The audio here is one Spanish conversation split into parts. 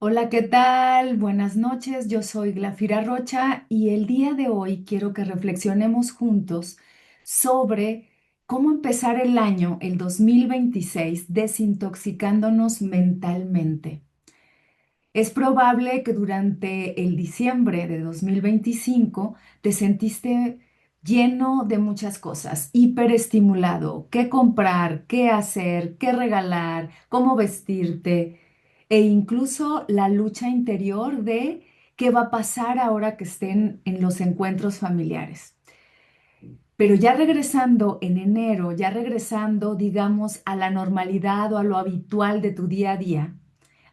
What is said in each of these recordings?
Hola, ¿qué tal? Buenas noches, yo soy Glafira Rocha y el día de hoy quiero que reflexionemos juntos sobre cómo empezar el año, el 2026, desintoxicándonos mentalmente. Es probable que durante el diciembre de 2025 te sentiste lleno de muchas cosas, hiperestimulado, qué comprar, qué hacer, qué regalar, cómo vestirte e incluso la lucha interior de qué va a pasar ahora que estén en los encuentros familiares. Pero ya regresando en enero, ya regresando, digamos, a la normalidad o a lo habitual de tu día a día,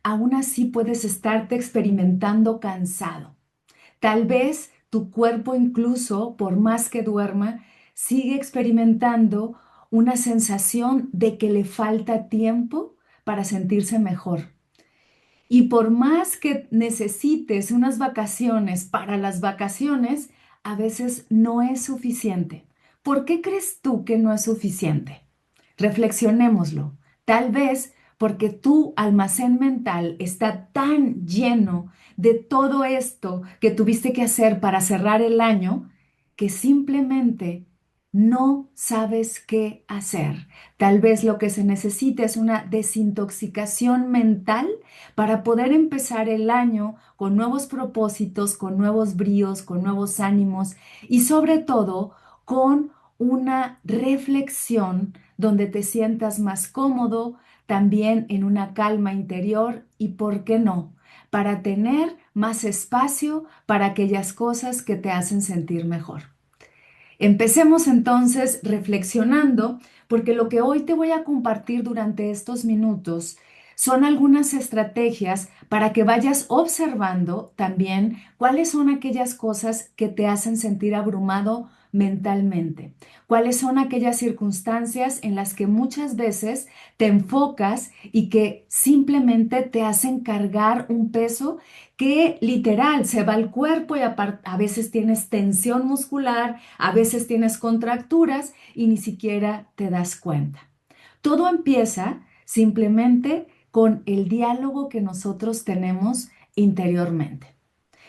aún así puedes estarte experimentando cansado. Tal vez tu cuerpo incluso, por más que duerma, sigue experimentando una sensación de que le falta tiempo para sentirse mejor. Y por más que necesites unas vacaciones para las vacaciones, a veces no es suficiente. ¿Por qué crees tú que no es suficiente? Reflexionémoslo. Tal vez porque tu almacén mental está tan lleno de todo esto que tuviste que hacer para cerrar el año que simplemente no sabes qué hacer. Tal vez lo que se necesita es una desintoxicación mental para poder empezar el año con nuevos propósitos, con nuevos bríos, con nuevos ánimos y sobre todo con una reflexión donde te sientas más cómodo, también en una calma interior y, ¿por qué no?, para tener más espacio para aquellas cosas que te hacen sentir mejor. Empecemos entonces reflexionando, porque lo que hoy te voy a compartir durante estos minutos son algunas estrategias para que vayas observando también cuáles son aquellas cosas que te hacen sentir abrumado mentalmente, cuáles son aquellas circunstancias en las que muchas veces te enfocas y que simplemente te hacen cargar un peso que literal se va al cuerpo y a veces tienes tensión muscular, a veces tienes contracturas y ni siquiera te das cuenta. Todo empieza simplemente con el diálogo que nosotros tenemos interiormente.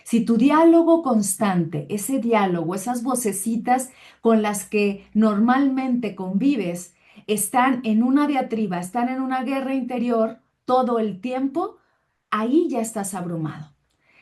Si tu diálogo constante, ese diálogo, esas vocecitas con las que normalmente convives, están en una diatriba, están en una guerra interior todo el tiempo, ahí ya estás abrumado.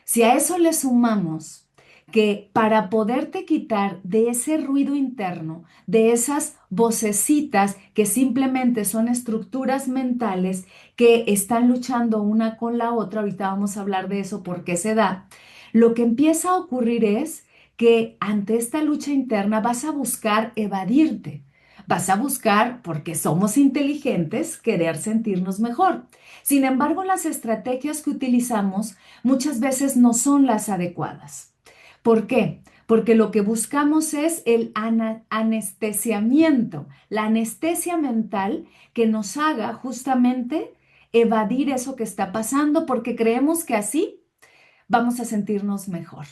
Si a eso le sumamos que para poderte quitar de ese ruido interno, de esas vocecitas que simplemente son estructuras mentales que están luchando una con la otra, ahorita vamos a hablar de eso, por qué se da, lo que empieza a ocurrir es que ante esta lucha interna vas a buscar evadirte. Vas a buscar, porque somos inteligentes, querer sentirnos mejor. Sin embargo, las estrategias que utilizamos muchas veces no son las adecuadas. ¿Por qué? Porque lo que buscamos es el anestesiamiento, la anestesia mental que nos haga justamente evadir eso que está pasando porque creemos que así vamos a sentirnos mejor.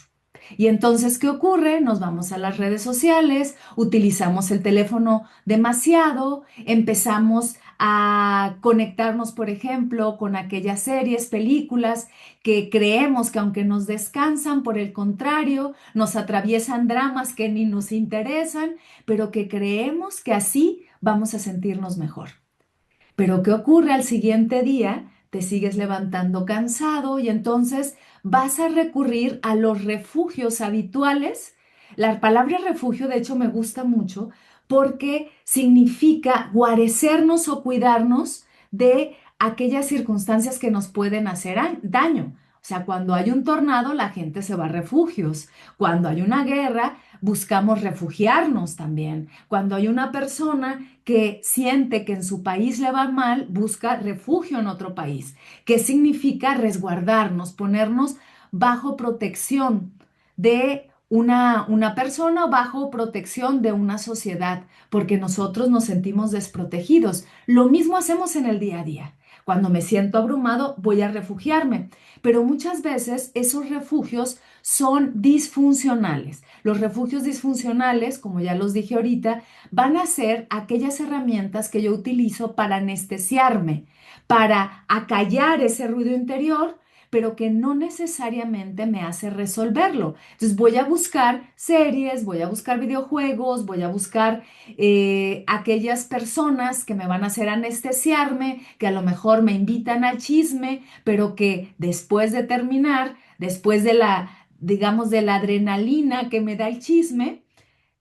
Y entonces, ¿qué ocurre? Nos vamos a las redes sociales, utilizamos el teléfono demasiado, empezamos a conectarnos, por ejemplo, con aquellas series, películas que creemos que aunque nos descansan, por el contrario, nos atraviesan dramas que ni nos interesan, pero que creemos que así vamos a sentirnos mejor. Pero ¿qué ocurre al siguiente día? Te sigues levantando cansado y entonces vas a recurrir a los refugios habituales. La palabra refugio, de hecho, me gusta mucho porque significa guarecernos o cuidarnos de aquellas circunstancias que nos pueden hacer daño. O sea, cuando hay un tornado, la gente se va a refugios. Cuando hay una guerra, buscamos refugiarnos también. Cuando hay una persona que siente que en su país le va mal, busca refugio en otro país. ¿Qué significa resguardarnos, ponernos bajo protección de una persona o bajo protección de una sociedad? Porque nosotros nos sentimos desprotegidos. Lo mismo hacemos en el día a día. Cuando me siento abrumado, voy a refugiarme, pero muchas veces esos refugios son disfuncionales. Los refugios disfuncionales, como ya los dije ahorita, van a ser aquellas herramientas que yo utilizo para anestesiarme, para acallar ese ruido interior, pero que no necesariamente me hace resolverlo. Entonces voy a buscar series, voy a buscar videojuegos, voy a buscar aquellas personas que me van a hacer anestesiarme, que a lo mejor me invitan al chisme, pero que después de terminar, después de la, digamos, de la adrenalina que me da el chisme,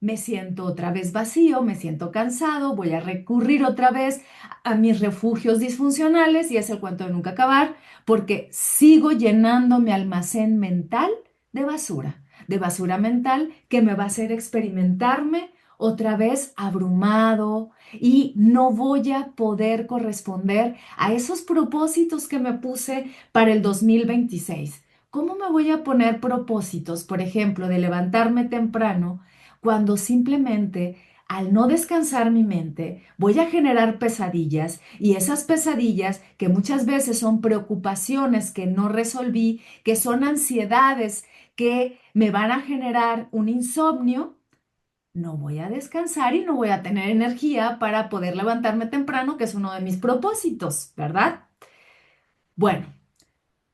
me siento otra vez vacío, me siento cansado, voy a recurrir otra vez a mis refugios disfuncionales y es el cuento de nunca acabar, porque sigo llenando mi almacén mental de basura mental que me va a hacer experimentarme otra vez abrumado y no voy a poder corresponder a esos propósitos que me puse para el 2026. ¿Cómo me voy a poner propósitos, por ejemplo, de levantarme temprano, cuando simplemente al no descansar mi mente voy a generar pesadillas y esas pesadillas que muchas veces son preocupaciones que no resolví, que son ansiedades que me van a generar un insomnio? No voy a descansar y no voy a tener energía para poder levantarme temprano, que es uno de mis propósitos, ¿verdad? Bueno,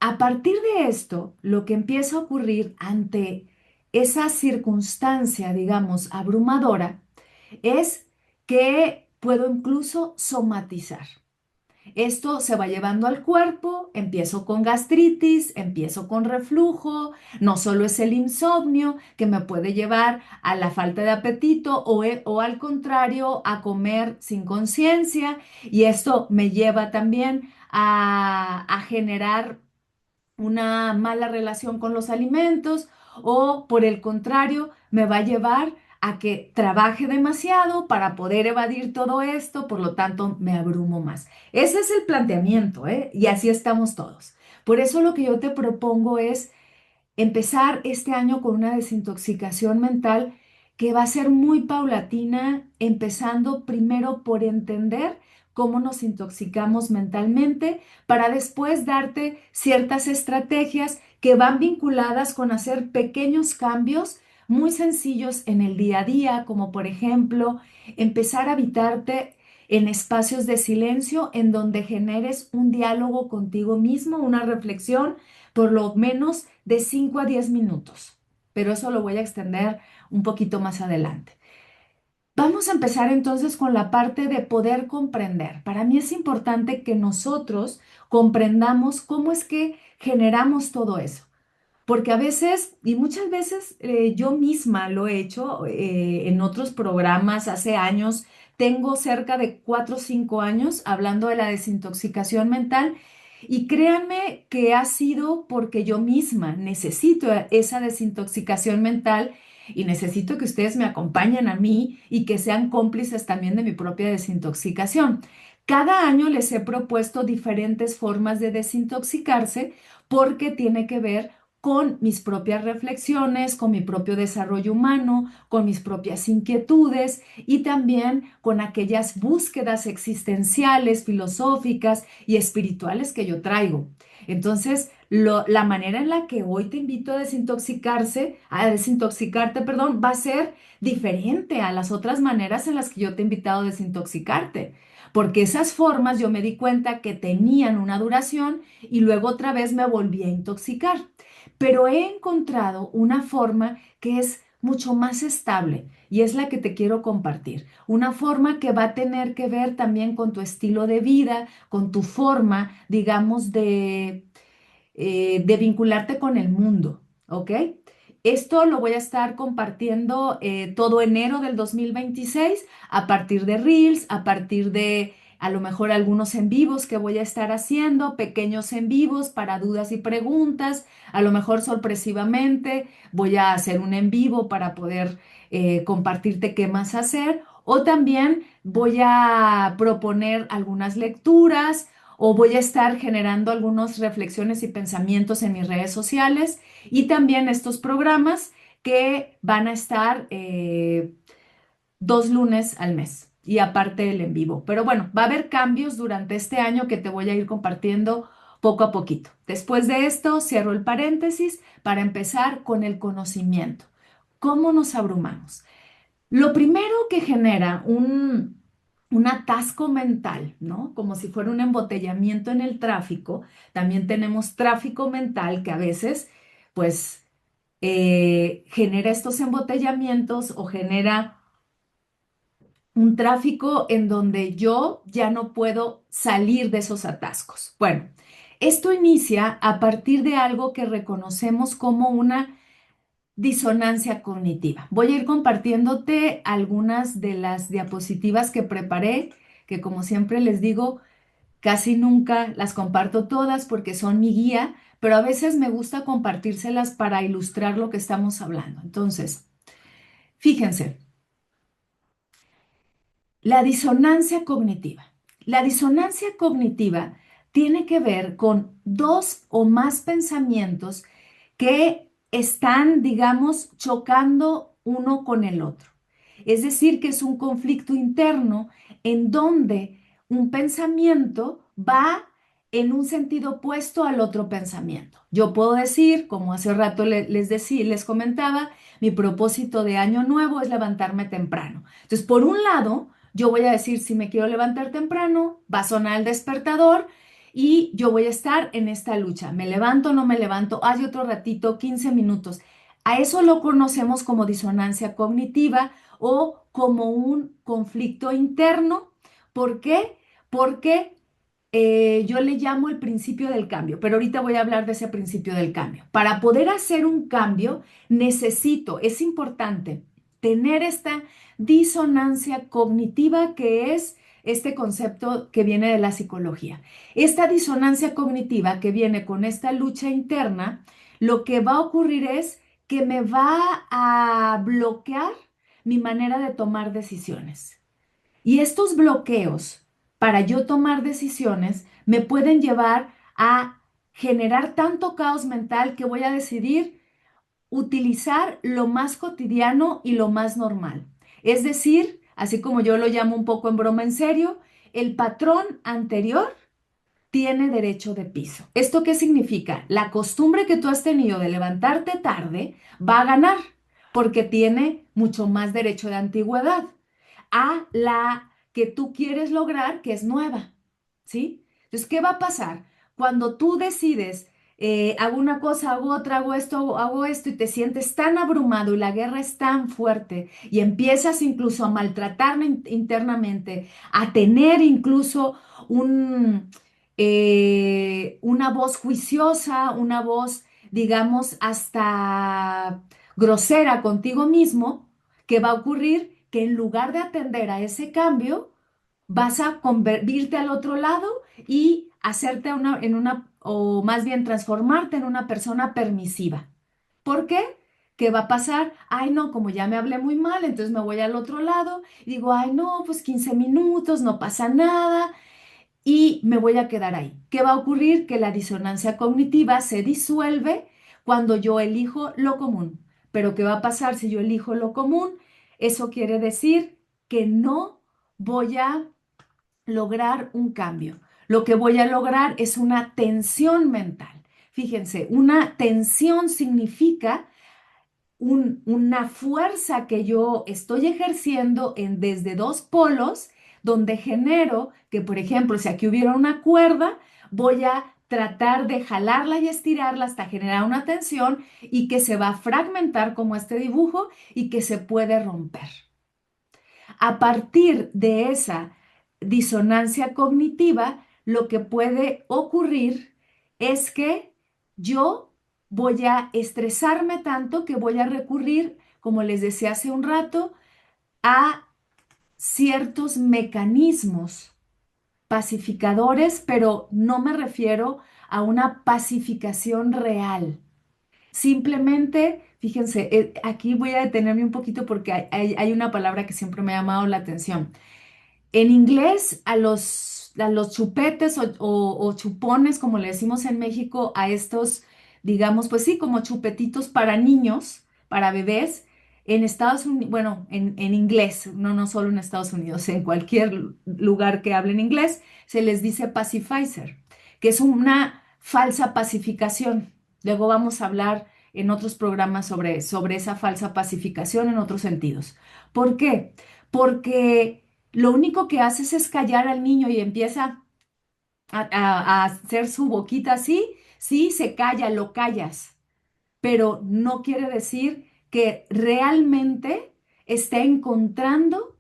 a partir de esto, lo que empieza a ocurrir ante esa circunstancia, digamos, abrumadora, es que puedo incluso somatizar. Esto se va llevando al cuerpo, empiezo con gastritis, empiezo con reflujo, no solo es el insomnio que me puede llevar a la falta de apetito o al contrario a comer sin conciencia y esto me lleva también a generar una mala relación con los alimentos o por el contrario me va a llevar a que trabaje demasiado para poder evadir todo esto, por lo tanto me abrumo más. Ese es el planteamiento, ¿eh? Y así estamos todos. Por eso lo que yo te propongo es empezar este año con una desintoxicación mental que va a ser muy paulatina, empezando primero por entender cómo nos intoxicamos mentalmente, para después darte ciertas estrategias que van vinculadas con hacer pequeños cambios muy sencillos en el día a día, como por ejemplo empezar a habitarte en espacios de silencio en donde generes un diálogo contigo mismo, una reflexión por lo menos de 5 a 10 minutos, pero eso lo voy a extender un poquito más adelante. Vamos a empezar entonces con la parte de poder comprender. Para mí es importante que nosotros comprendamos cómo es que generamos todo eso. Porque a veces, y muchas veces yo misma lo he hecho en otros programas hace años, tengo cerca de 4 o 5 años hablando de la desintoxicación mental y créanme que ha sido porque yo misma necesito esa desintoxicación mental y necesito que ustedes me acompañen a mí y que sean cómplices también de mi propia desintoxicación. Cada año les he propuesto diferentes formas de desintoxicarse porque tiene que ver con mis propias reflexiones, con mi propio desarrollo humano, con mis propias inquietudes y también con aquellas búsquedas existenciales, filosóficas y espirituales que yo traigo. Entonces, la manera en la que hoy te invito a desintoxicarte, perdón, va a ser diferente a las otras maneras en las que yo te he invitado a desintoxicarte. Porque esas formas yo me di cuenta que tenían una duración y luego otra vez me volví a intoxicar, pero he encontrado una forma que es mucho más estable y es la que te quiero compartir. Una forma que va a tener que ver también con tu estilo de vida, con tu forma, digamos, de vincularte con el mundo, ¿ok? Esto lo voy a estar compartiendo todo enero del 2026 a partir de Reels, a partir de a lo mejor algunos en vivos que voy a estar haciendo, pequeños en vivos para dudas y preguntas, a lo mejor sorpresivamente voy a hacer un en vivo para poder compartirte qué más hacer o también voy a proponer algunas lecturas o voy a estar generando algunas reflexiones y pensamientos en mis redes sociales y también estos programas que van a estar 2 lunes al mes y aparte el en vivo. Pero bueno, va a haber cambios durante este año que te voy a ir compartiendo poco a poquito. Después de esto, cierro el paréntesis para empezar con el conocimiento. ¿Cómo nos abrumamos? Lo primero que genera un atasco mental, ¿no? Como si fuera un embotellamiento en el tráfico. También tenemos tráfico mental que a veces, pues, genera estos embotellamientos o genera un tráfico en donde yo ya no puedo salir de esos atascos. Bueno, esto inicia a partir de algo que reconocemos como una disonancia cognitiva. Voy a ir compartiéndote algunas de las diapositivas que preparé, que como siempre les digo, casi nunca las comparto todas porque son mi guía, pero a veces me gusta compartírselas para ilustrar lo que estamos hablando. Entonces, fíjense. La disonancia cognitiva. La disonancia cognitiva tiene que ver con dos o más pensamientos que están, digamos, chocando uno con el otro. Es decir, que es un conflicto interno en donde un pensamiento va en un sentido opuesto al otro pensamiento. Yo puedo decir, como hace rato les decía, les comentaba, mi propósito de año nuevo es levantarme temprano. Entonces, por un lado, yo voy a decir, si me quiero levantar temprano, va a sonar el despertador y yo voy a estar en esta lucha. Me levanto, no me levanto, hay otro ratito, 15 minutos. A eso lo conocemos como disonancia cognitiva o como un conflicto interno. ¿Por qué? Porque yo le llamo el principio del cambio, pero ahorita voy a hablar de ese principio del cambio. Para poder hacer un cambio, necesito, es importante tener esta disonancia cognitiva que es este concepto que viene de la psicología. Esta disonancia cognitiva que viene con esta lucha interna, lo que va a ocurrir es que me va a bloquear mi manera de tomar decisiones. Y estos bloqueos para yo tomar decisiones me pueden llevar a generar tanto caos mental que voy a decidir utilizar lo más cotidiano y lo más normal. Es decir, así como yo lo llamo un poco en broma en serio, el patrón anterior tiene derecho de piso. ¿Esto qué significa? La costumbre que tú has tenido de levantarte tarde va a ganar porque tiene mucho más derecho de antigüedad a la que tú quieres lograr, que es nueva, ¿sí? Entonces, ¿qué va a pasar? Cuando tú decides, hago una cosa, hago otra, hago esto y te sientes tan abrumado y la guerra es tan fuerte y empiezas incluso a maltratarme internamente, a tener incluso un, una voz juiciosa, una voz, digamos, hasta grosera contigo mismo, ¿qué va a ocurrir? Que en lugar de atender a ese cambio, vas a convertirte al otro lado y hacerte o más bien transformarte en una persona permisiva. ¿Por qué? ¿Qué va a pasar? Ay, no, como ya me hablé muy mal, entonces me voy al otro lado y digo, ay, no, pues 15 minutos, no pasa nada y me voy a quedar ahí. ¿Qué va a ocurrir? Que la disonancia cognitiva se disuelve cuando yo elijo lo común. Pero ¿qué va a pasar si yo elijo lo común? Eso quiere decir que no voy a lograr un cambio. Lo que voy a lograr es una tensión mental. Fíjense, una tensión significa una fuerza que yo estoy ejerciendo desde dos polos, donde genero que, por ejemplo, si aquí hubiera una cuerda, voy a tratar de jalarla y estirarla hasta generar una tensión y que se va a fragmentar como este dibujo y que se puede romper. A partir de esa disonancia cognitiva, lo que puede ocurrir es que yo voy a estresarme tanto que voy a recurrir, como les decía hace un rato, a ciertos mecanismos pacificadores, pero no me refiero a una pacificación real. Simplemente, fíjense, aquí voy a detenerme un poquito porque hay una palabra que siempre me ha llamado la atención. En inglés, a los chupetes o chupones, como le decimos en México, a estos, digamos, pues sí, como chupetitos para niños, para bebés, en Estados Unidos, bueno, en inglés, no solo en Estados Unidos, en cualquier lugar que hablen inglés, se les dice pacifizer, que es una falsa pacificación. Luego vamos a hablar en otros programas sobre esa falsa pacificación en otros sentidos. ¿Por qué? Porque lo único que haces es callar al niño y empieza a hacer su boquita así, sí, se calla, lo callas, pero no quiere decir que realmente esté encontrando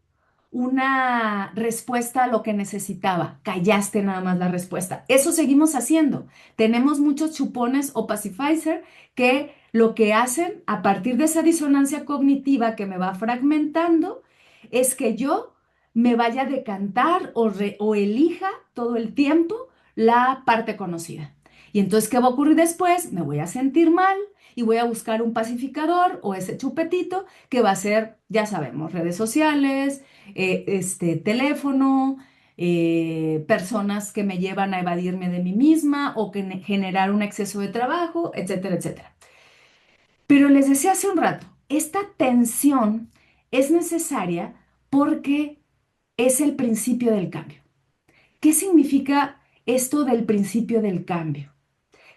una respuesta a lo que necesitaba. Callaste nada más la respuesta. Eso seguimos haciendo. Tenemos muchos chupones o pacifier que lo que hacen a partir de esa disonancia cognitiva que me va fragmentando es que yo me vaya a decantar o elija todo el tiempo la parte conocida. Y entonces, ¿qué va a ocurrir después? Me voy a sentir mal y voy a buscar un pacificador o ese chupetito que va a ser, ya sabemos, redes sociales, teléfono, personas que me llevan a evadirme de mí misma o que generar un exceso de trabajo, etcétera, etcétera. Pero les decía hace un rato, esta tensión es necesaria porque es el principio del cambio. ¿Qué significa esto del principio del cambio?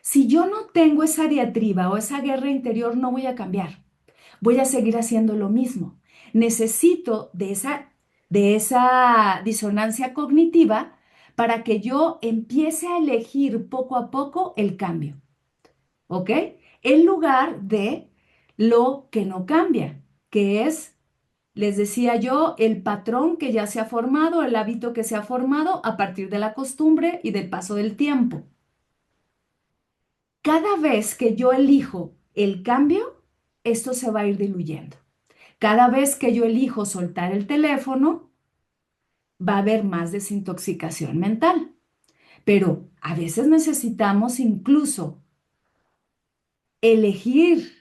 Si yo no tengo esa diatriba o esa guerra interior, no voy a cambiar. Voy a seguir haciendo lo mismo. Necesito de esa disonancia cognitiva para que yo empiece a elegir poco a poco el cambio, ¿ok? En lugar de lo que no cambia, que es, les decía yo, el patrón que ya se ha formado, el hábito que se ha formado a partir de la costumbre y del paso del tiempo. Cada vez que yo elijo el cambio, esto se va a ir diluyendo. Cada vez que yo elijo soltar el teléfono, va a haber más desintoxicación mental. Pero a veces necesitamos incluso elegir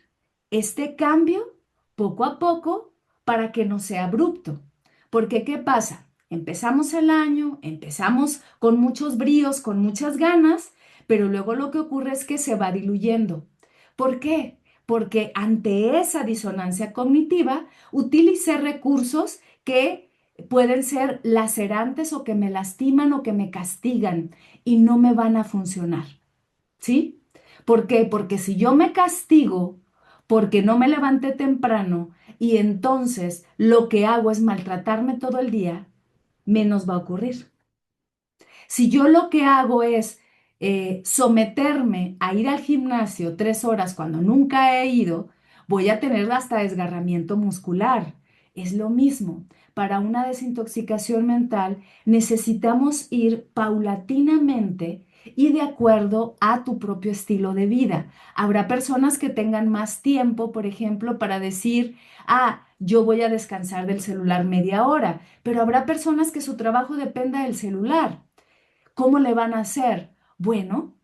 este cambio poco a poco para que no sea abrupto. Porque ¿qué pasa? Empezamos el año, empezamos con muchos bríos, con muchas ganas, pero luego lo que ocurre es que se va diluyendo. ¿Por qué? Porque ante esa disonancia cognitiva utilicé recursos que pueden ser lacerantes o que me lastiman o que me castigan y no me van a funcionar. ¿Sí? ¿Por qué? Porque si yo me castigo porque no me levanté temprano y entonces lo que hago es maltratarme todo el día, menos va a ocurrir. Si yo lo que hago es someterme a ir al gimnasio 3 horas cuando nunca he ido, voy a tener hasta desgarramiento muscular. Es lo mismo. Para una desintoxicación mental necesitamos ir paulatinamente y de acuerdo a tu propio estilo de vida. Habrá personas que tengan más tiempo, por ejemplo, para decir, yo voy a descansar del celular media hora, pero habrá personas que su trabajo dependa del celular. ¿Cómo le van a hacer? Bueno,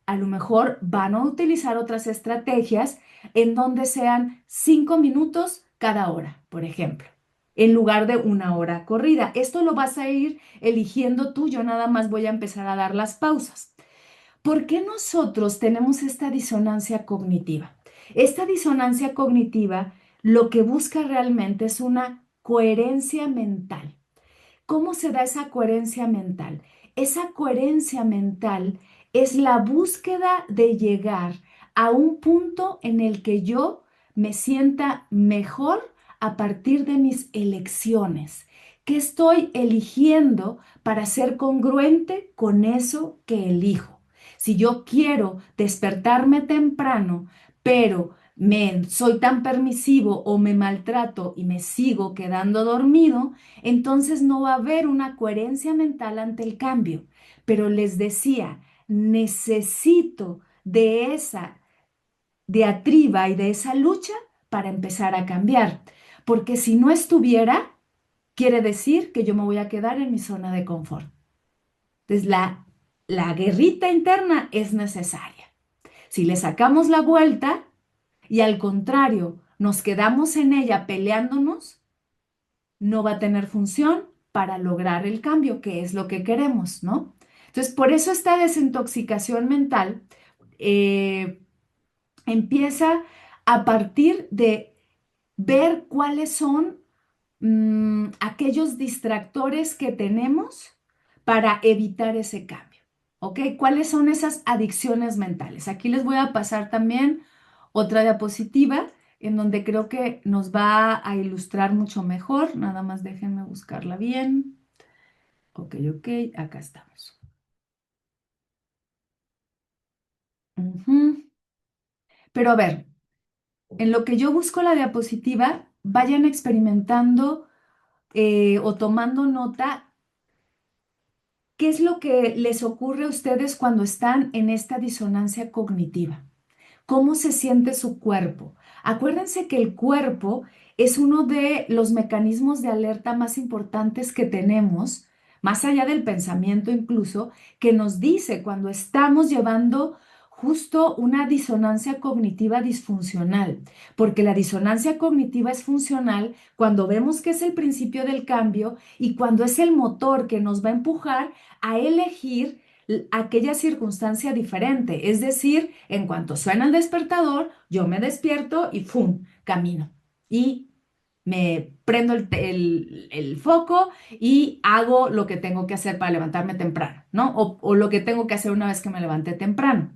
a lo mejor van a utilizar otras estrategias en donde sean 5 minutos cada hora, por ejemplo, en lugar de una hora corrida. Esto lo vas a ir eligiendo tú, yo nada más voy a empezar a dar las pausas. ¿Por qué nosotros tenemos esta disonancia cognitiva? Esta disonancia cognitiva lo que busca realmente es una coherencia mental. ¿Cómo se da esa coherencia mental? Esa coherencia mental es la búsqueda de llegar a un punto en el que yo me sienta mejor a partir de mis elecciones. ¿Qué estoy eligiendo para ser congruente con eso que elijo? Si yo quiero despertarme temprano, pero soy tan permisivo o me maltrato y me sigo quedando dormido, entonces no va a haber una coherencia mental ante el cambio. Pero les decía, necesito de esa diatriba y de esa lucha para empezar a cambiar. Porque si no estuviera, quiere decir que yo me voy a quedar en mi zona de confort. Entonces, la guerrita interna es necesaria. Si le sacamos la vuelta y al contrario, nos quedamos en ella peleándonos, no va a tener función para lograr el cambio, que es lo que queremos, ¿no? Entonces, por eso esta desintoxicación mental eh, empieza a partir de ver cuáles son aquellos distractores que tenemos para evitar ese cambio, ¿ok? ¿Cuáles son esas adicciones mentales? Aquí les voy a pasar también otra diapositiva en donde creo que nos va a ilustrar mucho mejor. Nada más déjenme buscarla bien. Ok, ok, acá estamos. Ujú. Pero a ver, en lo que yo busco la diapositiva, vayan experimentando o tomando nota. ¿Qué es lo que les ocurre a ustedes cuando están en esta disonancia cognitiva? ¿Cómo se siente su cuerpo? Acuérdense que el cuerpo es uno de los mecanismos de alerta más importantes que tenemos, más allá del pensamiento incluso, que nos dice cuando estamos llevando justo una disonancia cognitiva disfuncional, porque la disonancia cognitiva es funcional cuando vemos que es el principio del cambio y cuando es el motor que nos va a empujar a elegir aquella circunstancia diferente. Es decir, en cuanto suena el despertador, yo me despierto y ¡fum! Camino. Y me prendo el foco y hago lo que tengo que hacer para levantarme temprano, ¿no? O lo que tengo que hacer una vez que me levanté temprano,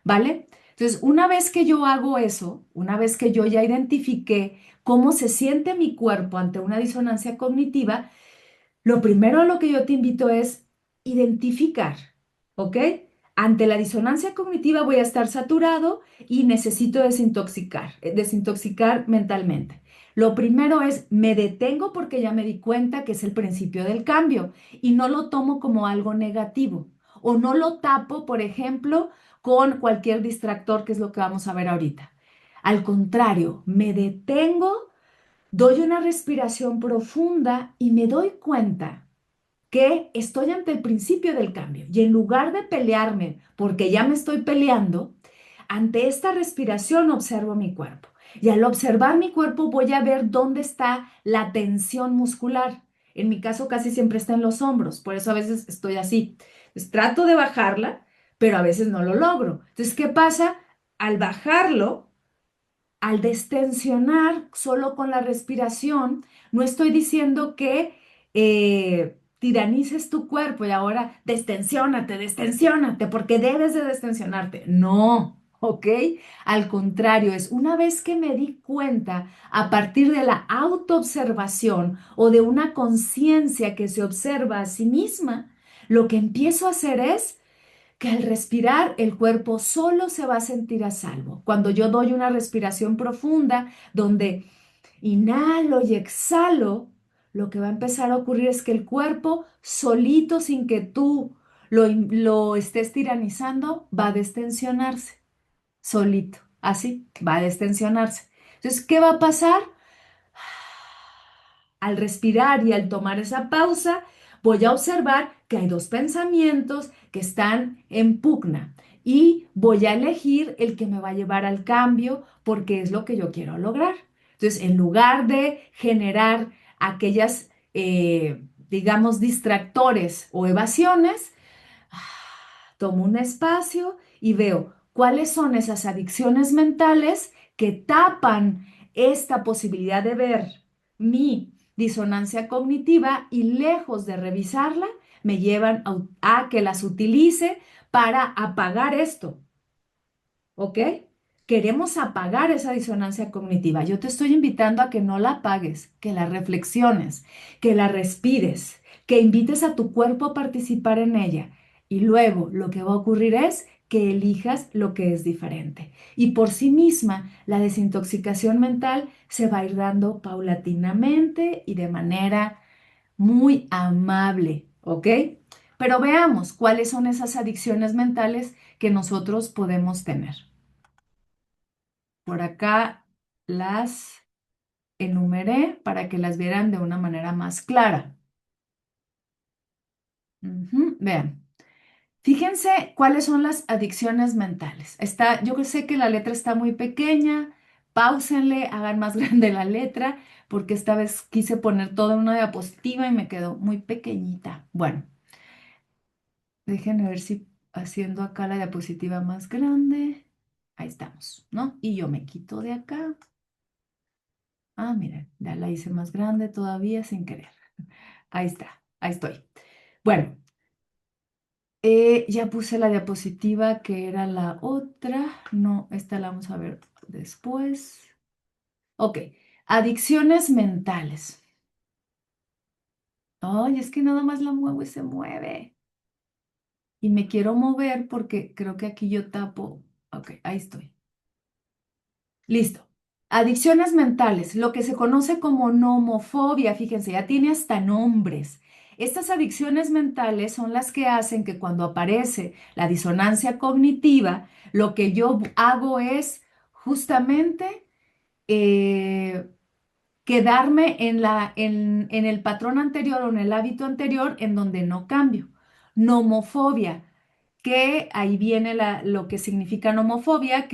¿vale? Entonces, una vez que yo hago eso, una vez que yo ya identifiqué cómo se siente mi cuerpo ante una disonancia cognitiva, lo primero a lo que yo te invito es identificar, ¿ok? Ante la disonancia cognitiva voy a estar saturado y necesito desintoxicar mentalmente. Lo primero es, me detengo porque ya me di cuenta que es el principio del cambio y no lo tomo como algo negativo o no lo tapo, por ejemplo, con cualquier distractor, que es lo que vamos a ver ahorita. Al contrario, me detengo, doy una respiración profunda y me doy cuenta que estoy ante el principio del cambio y en lugar de pelearme porque ya me estoy peleando, ante esta respiración observo mi cuerpo y al observar mi cuerpo voy a ver dónde está la tensión muscular. En mi caso casi siempre está en los hombros, por eso a veces estoy así. Entonces, trato de bajarla, pero a veces no lo logro. Entonces, ¿qué pasa? Al bajarlo, al destensionar solo con la respiración, no estoy diciendo que tiranices tu cuerpo y ahora destensiónate, porque debes de destensionarte. No, ¿ok? Al contrario, es una vez que me di cuenta a partir de la autoobservación o de una conciencia que se observa a sí misma, lo que empiezo a hacer es que al respirar el cuerpo solo se va a sentir a salvo. Cuando yo doy una respiración profunda donde inhalo y exhalo, lo que va a empezar a ocurrir es que el cuerpo solito, sin que tú lo estés tiranizando, va a destensionarse, solito, así, va a destensionarse. Entonces, ¿qué va a pasar? Al respirar y al tomar esa pausa, voy a observar que hay dos pensamientos que están en pugna y voy a elegir el que me va a llevar al cambio porque es lo que yo quiero lograr. Entonces, en lugar de generar aquellas, digamos, distractores o evasiones, tomo un espacio y veo cuáles son esas adicciones mentales que tapan esta posibilidad de ver mi disonancia cognitiva y lejos de revisarla, me llevan a que las utilice para apagar esto, ¿ok? Queremos apagar esa disonancia cognitiva. Yo te estoy invitando a que no la apagues, que la reflexiones, que la respires, que invites a tu cuerpo a participar en ella. Y luego lo que va a ocurrir es que elijas lo que es diferente. Y por sí misma, la desintoxicación mental se va a ir dando paulatinamente y de manera muy amable, ¿ok? Pero veamos cuáles son esas adicciones mentales que nosotros podemos tener. Por acá las enumeré para que las vieran de una manera más clara. Ujú. Vean, fíjense cuáles son las adicciones mentales. Yo sé que la letra está muy pequeña, páusenle, hagan más grande la letra, porque esta vez quise poner todo en una diapositiva y me quedó muy pequeñita. Bueno, déjenme ver si haciendo acá la diapositiva más grande. Ahí estamos, ¿no? Y yo me quito de acá. Ah, miren, ya la hice más grande todavía sin querer. Ahí está, ahí estoy. Bueno, ya puse la diapositiva que era la otra. No, esta la vamos a ver después. Ok, adicciones mentales. Ay, es que nada más la muevo y se mueve. Y me quiero mover porque creo que aquí yo tapo. Ok, ahí estoy. Listo. Adicciones mentales, lo que se conoce como nomofobia, fíjense, ya tiene hasta nombres. Estas adicciones mentales son las que hacen que cuando aparece la disonancia cognitiva, lo que yo hago es justamente eh, quedarme en el patrón anterior o en el hábito anterior en donde no cambio. Nomofobia, que ahí viene lo que significa nomofobia,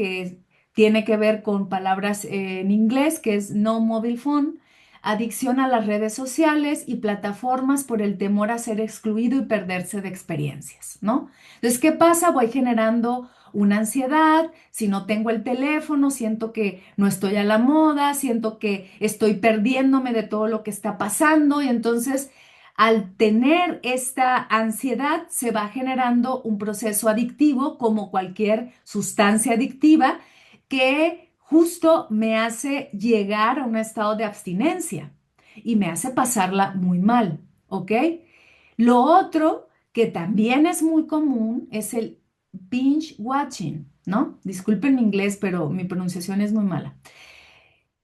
tiene que ver con palabras en inglés, que es no mobile phone, adicción a las redes sociales y plataformas por el temor a ser excluido y perderse de experiencias, ¿no? Entonces, ¿qué pasa? Voy generando una ansiedad, si no tengo el teléfono, siento que no estoy a la moda, siento que estoy perdiéndome de todo lo que está pasando y entonces al tener esta ansiedad se va generando un proceso adictivo como cualquier sustancia adictiva que justo me hace llegar a un estado de abstinencia y me hace pasarla muy mal, ¿ok? Lo otro que también es muy común es el binge watching, ¿no? Disculpen mi inglés, pero mi pronunciación es muy mala.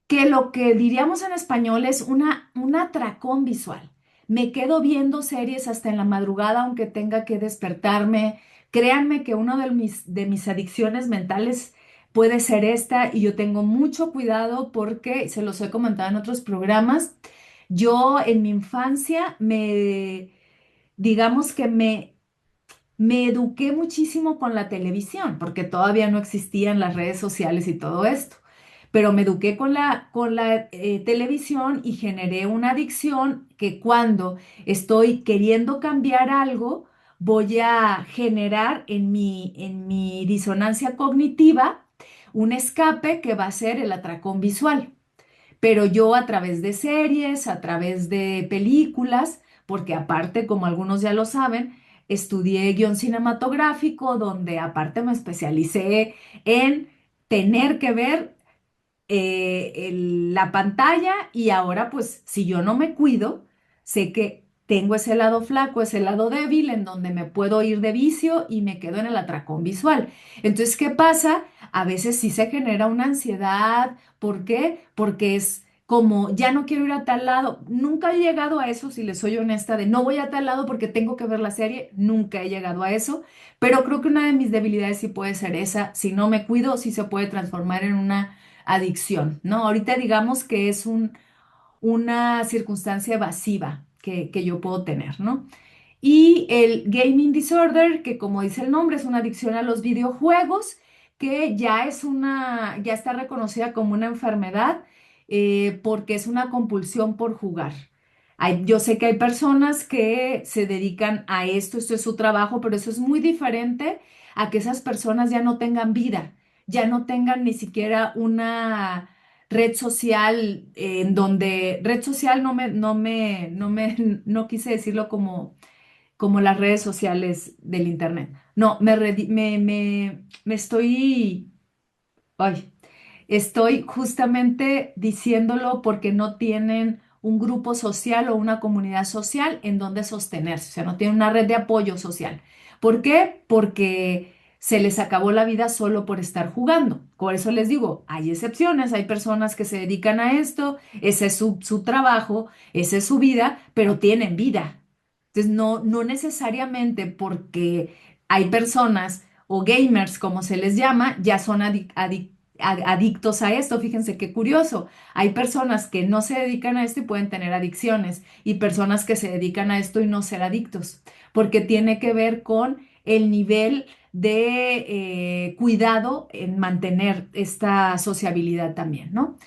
Que lo que diríamos en español es un atracón visual. Me quedo viendo series hasta en la madrugada, aunque tenga que despertarme. Créanme que una de mis adicciones mentales puede ser esta y yo tengo mucho cuidado porque, se los he comentado en otros programas, yo en mi infancia digamos que me eduqué muchísimo con la televisión, porque todavía no existían las redes sociales y todo esto, pero me eduqué con la televisión y generé una adicción que cuando estoy queriendo cambiar algo, voy a generar en mi disonancia cognitiva un escape que va a ser el atracón visual, pero yo a través de series, a través de películas, porque aparte, como algunos ya lo saben, estudié guión cinematográfico, donde aparte me especialicé en tener que ver la pantalla y ahora pues si yo no me cuido, sé que tengo ese lado flaco, ese lado débil en donde me puedo ir de vicio y me quedo en el atracón visual. Entonces, ¿qué pasa? A veces sí se genera una ansiedad. ¿Por qué? Porque es como, ya no quiero ir a tal lado. Nunca he llegado a eso, si les soy honesta, de no voy a tal lado porque tengo que ver la serie. Nunca he llegado a eso. Pero creo que una de mis debilidades sí puede ser esa. Si no me cuido, sí se puede transformar en una adicción, ¿no? Ahorita digamos que es una circunstancia evasiva que yo puedo tener, ¿no? Y el gaming disorder, que como dice el nombre, es una adicción a los videojuegos, que ya está reconocida como una enfermedad porque es una compulsión por jugar. Yo sé que hay personas que se dedican a esto es su trabajo, pero eso es muy diferente a que esas personas ya no tengan vida, ya no tengan ni siquiera una red social en donde, red social no quise decirlo como las redes sociales del internet. No, me estoy, ay, estoy justamente diciéndolo porque no tienen un grupo social o una comunidad social en donde sostenerse, o sea, no tienen una red de apoyo social. ¿Por qué? Porque se les acabó la vida solo por estar jugando. Por eso les digo, hay excepciones, hay personas que se dedican a esto, ese es su trabajo, esa es su vida, pero tienen vida. Entonces, no necesariamente porque hay personas o gamers, como se les llama, ya son adictos a esto. Fíjense qué curioso. Hay personas que no se dedican a esto y pueden tener adicciones y personas que se dedican a esto y no ser adictos, porque tiene que ver con el nivel de cuidado en mantener esta sociabilidad también, ¿no?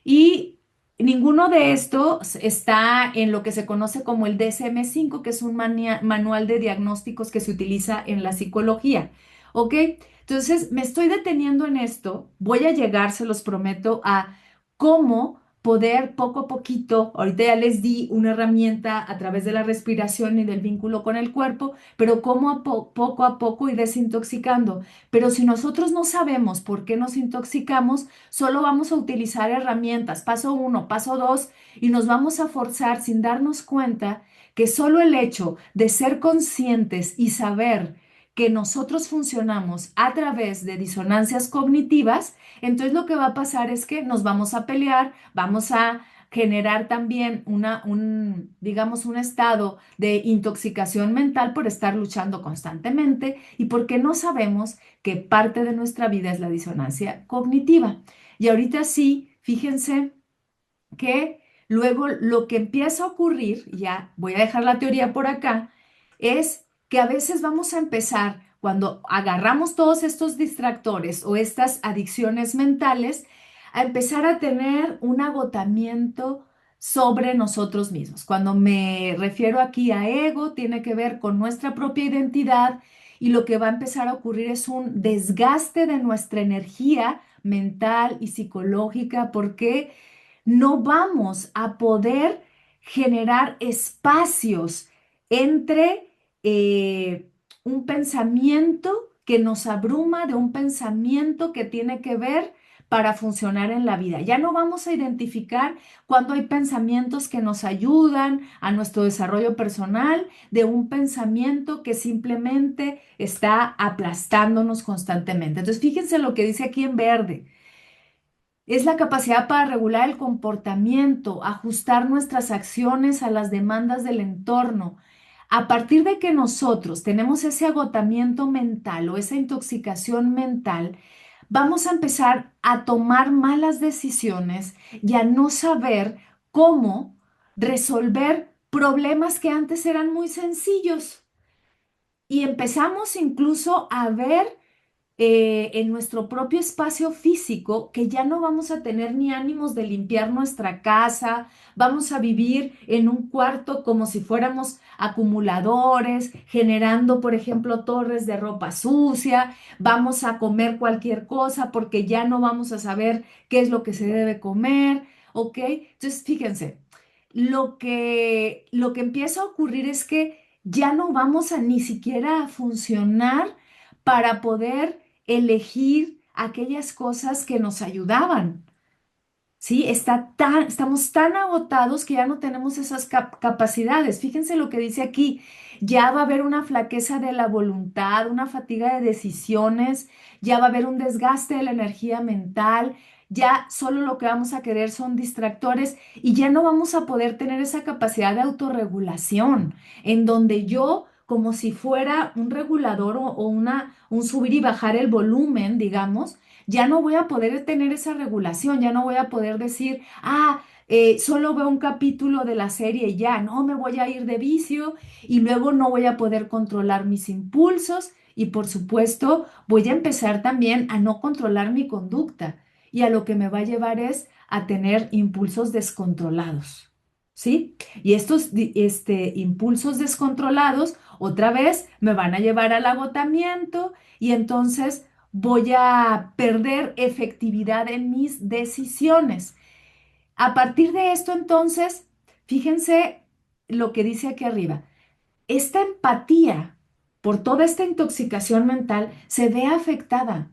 Y ninguno de estos está en lo que se conoce como el DSM-5, que es un manual de diagnósticos que se utiliza en la psicología. ¿Ok? Entonces, me estoy deteniendo en esto. Voy a llegar, se los prometo, a cómo poder poco a poquito, ahorita ya les di una herramienta a través de la respiración y del vínculo con el cuerpo, pero cómo poco a poco ir desintoxicando. Pero si nosotros no sabemos por qué nos intoxicamos, solo vamos a utilizar herramientas, paso uno, paso dos, y nos vamos a forzar sin darnos cuenta que solo el hecho de ser conscientes y saber que nosotros funcionamos a través de disonancias cognitivas, entonces lo que va a pasar es que nos vamos a pelear, vamos a generar también digamos, un estado de intoxicación mental por estar luchando constantemente y porque no sabemos que parte de nuestra vida es la disonancia cognitiva. Y ahorita sí, fíjense que luego lo que empieza a ocurrir, ya voy a dejar la teoría por acá, es que a veces vamos a empezar, cuando agarramos todos estos distractores o estas adicciones mentales, a empezar a tener un agotamiento sobre nosotros mismos. Cuando me refiero aquí a ego, tiene que ver con nuestra propia identidad y lo que va a empezar a ocurrir es un desgaste de nuestra energía mental y psicológica porque no vamos a poder generar espacios entre un pensamiento que nos abruma de un pensamiento que tiene que ver para funcionar en la vida. Ya no vamos a identificar cuando hay pensamientos que nos ayudan a nuestro desarrollo personal de un pensamiento que simplemente está aplastándonos constantemente. Entonces, fíjense lo que dice aquí en verde. Es la capacidad para regular el comportamiento, ajustar nuestras acciones a las demandas del entorno. A partir de que nosotros tenemos ese agotamiento mental o esa intoxicación mental, vamos a empezar a tomar malas decisiones y a no saber cómo resolver problemas que antes eran muy sencillos. Y empezamos incluso a ver en nuestro propio espacio físico que ya no vamos a tener ni ánimos de limpiar nuestra casa, vamos a vivir en un cuarto como si fuéramos acumuladores, generando, por ejemplo, torres de ropa sucia, vamos a comer cualquier cosa porque ya no vamos a saber qué es lo que se debe comer, ¿ok? Entonces, fíjense, lo que empieza a ocurrir es que ya no vamos a ni siquiera a funcionar para poder elegir aquellas cosas que nos ayudaban. ¿Sí? Estamos tan agotados que ya no tenemos esas capacidades. Fíjense lo que dice aquí. Ya va a haber una flaqueza de la voluntad, una fatiga de decisiones, ya va a haber un desgaste de la energía mental, ya solo lo que vamos a querer son distractores y ya no vamos a poder tener esa capacidad de autorregulación, en donde yo, como si fuera un regulador un subir y bajar el volumen, digamos, ya no voy a poder tener esa regulación, ya no voy a poder decir, solo veo un capítulo de la serie y ya, no me voy a ir de vicio y luego no voy a poder controlar mis impulsos y por supuesto voy a empezar también a no controlar mi conducta y a lo que me va a llevar es a tener impulsos descontrolados. ¿Sí? Y estos impulsos descontrolados otra vez me van a llevar al agotamiento y entonces voy a perder efectividad en mis decisiones. A partir de esto, entonces, fíjense lo que dice aquí arriba. Esta empatía por toda esta intoxicación mental se ve afectada.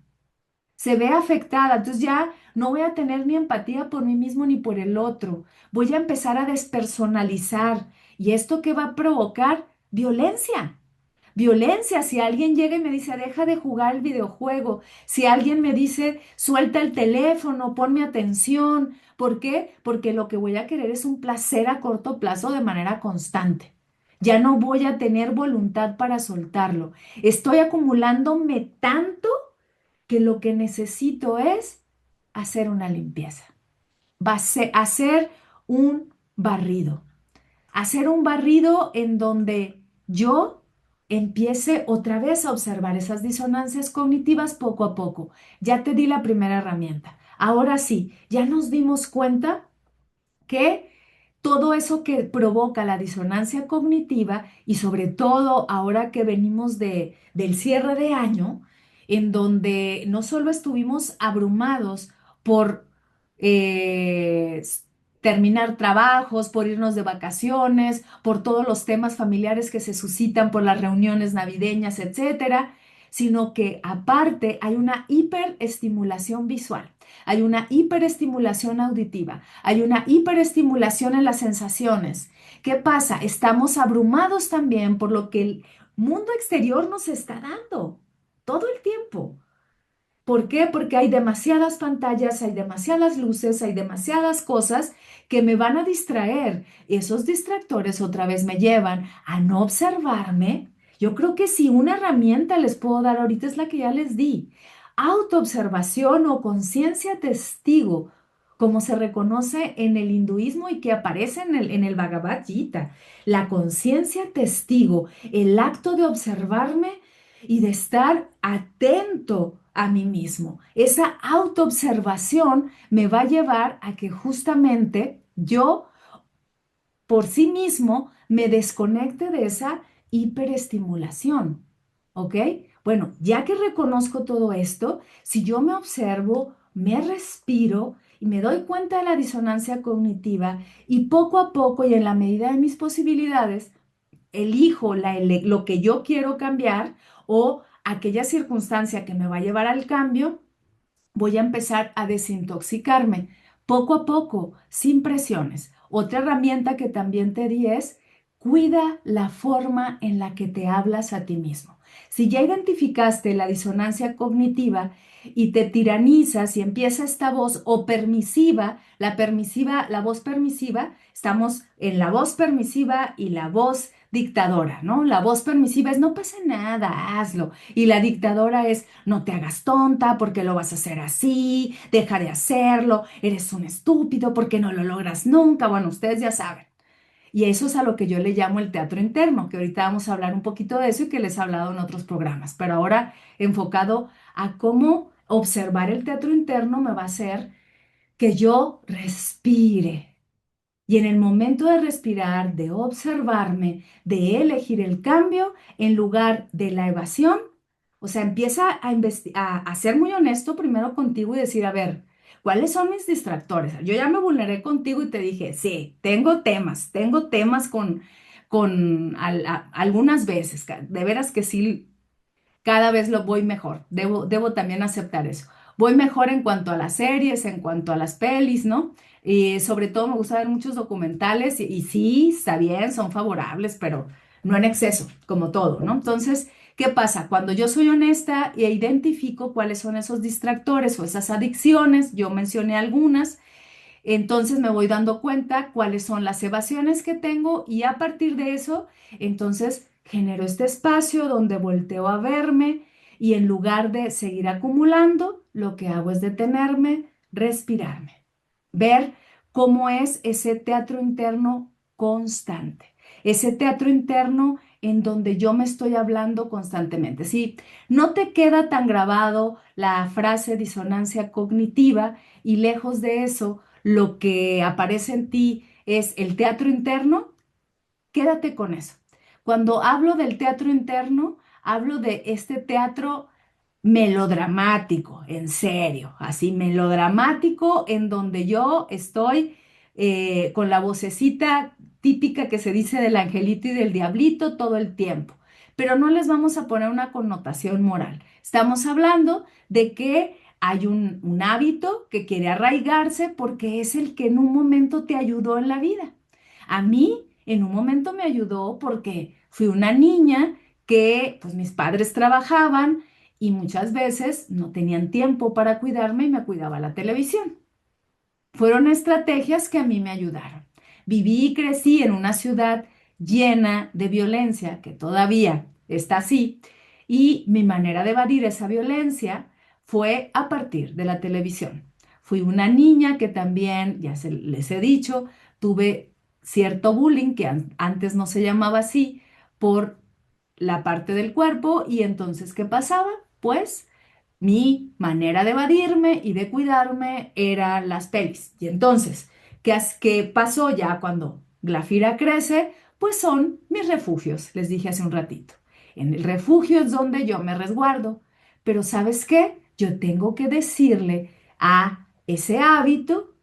Se ve afectada. Entonces ya no voy a tener ni empatía por mí mismo ni por el otro. Voy a empezar a despersonalizar. ¿Y esto qué va a provocar? Violencia. Violencia, si alguien llega y me dice, deja de jugar el videojuego, si alguien me dice, suelta el teléfono, ponme atención. ¿Por qué? Porque lo que voy a querer es un placer a corto plazo de manera constante. Ya no voy a tener voluntad para soltarlo. Estoy acumulándome tanto que lo que necesito es hacer una limpieza, hacer un barrido. Hacer un barrido en donde yo empiece otra vez a observar esas disonancias cognitivas poco a poco. Ya te di la primera herramienta. Ahora sí, ya nos dimos cuenta que todo eso que provoca la disonancia cognitiva y sobre todo ahora que venimos del cierre de año, en donde no solo estuvimos abrumados por terminar trabajos, por irnos de vacaciones, por todos los temas familiares que se suscitan por las reuniones navideñas, etcétera, sino que aparte hay una hiperestimulación visual, hay una hiperestimulación auditiva, hay una hiperestimulación en las sensaciones. ¿Qué pasa? Estamos abrumados también por lo que el mundo exterior nos está dando todo el tiempo. ¿Por qué? Porque hay demasiadas pantallas, hay demasiadas luces, hay demasiadas cosas que me van a distraer. Esos distractores otra vez me llevan a no observarme. Yo creo que si una herramienta les puedo dar ahorita es la que ya les di. Autoobservación o conciencia testigo, como se reconoce en el hinduismo y que aparece en el Bhagavad Gita. La conciencia testigo, el acto de observarme y de estar atento a mí mismo. Esa autoobservación me va a llevar a que justamente yo por sí mismo me desconecte de esa hiperestimulación. ¿Ok? Bueno, ya que reconozco todo esto, si yo me observo, me respiro y me doy cuenta de la disonancia cognitiva y poco a poco y en la medida de mis posibilidades, elijo lo que yo quiero cambiar o aquella circunstancia que me va a llevar al cambio, voy a empezar a desintoxicarme poco a poco, sin presiones. Otra herramienta que también te di es cuida la forma en la que te hablas a ti mismo. Si ya identificaste la disonancia cognitiva y te tiranizas y empieza esta voz o permisiva, la voz permisiva, estamos en la voz permisiva y la voz dictadora, ¿no? La voz permisiva es no pasa nada, hazlo. Y la dictadora es no te hagas tonta porque lo vas a hacer así, deja de hacerlo, eres un estúpido porque no lo logras nunca. Bueno, ustedes ya saben. Y eso es a lo que yo le llamo el teatro interno, que ahorita vamos a hablar un poquito de eso y que les he hablado en otros programas, pero ahora enfocado a cómo observar el teatro interno me va a hacer que yo respire. Y en el momento de respirar, de observarme, de elegir el cambio en lugar de la evasión, o sea, empieza a ser muy honesto primero contigo y decir, a ver, ¿cuáles son mis distractores? Yo ya me vulneré contigo y te dije, sí, tengo temas con algunas veces, de veras que sí, cada vez lo voy mejor. Debo también aceptar eso. Voy mejor en cuanto a las series, en cuanto a las pelis, ¿no? Y sobre todo me gusta ver muchos documentales y sí, está bien, son favorables, pero no en exceso, como todo, ¿no? Entonces, ¿qué pasa? Cuando yo soy honesta e identifico cuáles son esos distractores o esas adicciones, yo mencioné algunas, entonces me voy dando cuenta cuáles son las evasiones que tengo y a partir de eso, entonces genero este espacio donde volteo a verme y en lugar de seguir acumulando, lo que hago es detenerme, respirarme, ver cómo es ese teatro interno constante, ese teatro interno en donde yo me estoy hablando constantemente. Si no te queda tan grabado la frase disonancia cognitiva y lejos de eso, lo que aparece en ti es el teatro interno, quédate con eso. Cuando hablo del teatro interno, hablo de este teatro melodramático, en serio, así melodramático, en donde yo estoy con la vocecita típica que se dice del angelito y del diablito todo el tiempo. Pero no les vamos a poner una connotación moral. Estamos hablando de que hay un hábito que quiere arraigarse porque es el que en un momento te ayudó en la vida. A mí, en un momento me ayudó porque fui una niña que, pues mis padres trabajaban y muchas veces no tenían tiempo para cuidarme y me cuidaba la televisión. Fueron estrategias que a mí me ayudaron. Viví y crecí en una ciudad llena de violencia, que todavía está así, y mi manera de evadir esa violencia fue a partir de la televisión. Fui una niña que también, les he dicho, tuve cierto bullying, que antes no se llamaba así, por la parte del cuerpo, y entonces, ¿qué pasaba? Pues mi manera de evadirme y de cuidarme era las pelis. Y entonces, ¿qué pasó ya cuando Glafira crece? Pues son mis refugios, les dije hace un ratito. En el refugio es donde yo me resguardo. Pero ¿sabes qué? Yo tengo que decirle a ese hábito,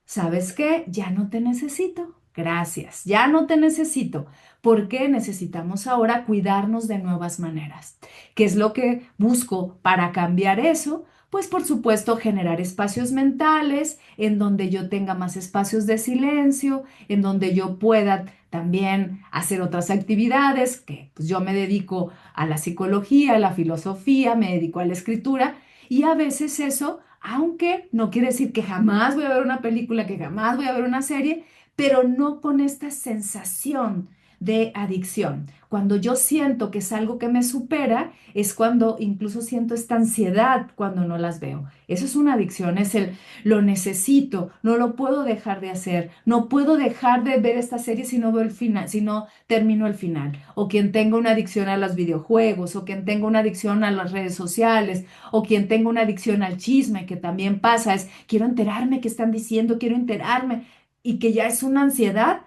¿sabes qué? Ya no te necesito. Gracias, ya no te necesito. ¿Por qué necesitamos ahora cuidarnos de nuevas maneras? ¿Qué es lo que busco para cambiar eso? Pues por supuesto generar espacios mentales en donde yo tenga más espacios de silencio, en donde yo pueda también hacer otras actividades, que pues yo me dedico a la psicología, a la filosofía, me dedico a la escritura y a veces eso, aunque no quiere decir que jamás voy a ver una película, que jamás voy a ver una serie, pero no con esta sensación de adicción. Cuando yo siento que es algo que me supera, es cuando incluso siento esta ansiedad cuando no las veo. Eso es una adicción, es el lo necesito, no lo puedo dejar de hacer, no puedo dejar de ver esta serie si no veo el final, si no termino el final. O quien tenga una adicción a los videojuegos, o quien tenga una adicción a las redes sociales, o quien tenga una adicción al chisme, que también pasa, es quiero enterarme qué están diciendo, quiero enterarme y que ya es una ansiedad,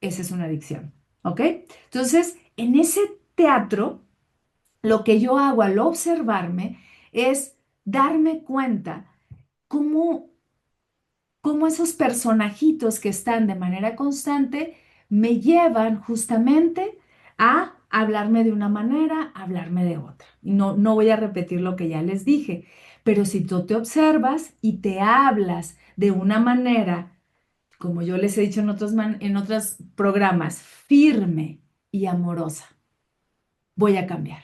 esa es una adicción, ¿ok? Entonces, en ese teatro, lo que yo hago al observarme es darme cuenta cómo, cómo esos personajitos que están de manera constante me llevan justamente a hablarme de una manera, a hablarme de otra. Y no voy a repetir lo que ya les dije, pero si tú te observas y te hablas de una manera como yo les he dicho en otros programas, firme y amorosa, voy a cambiar.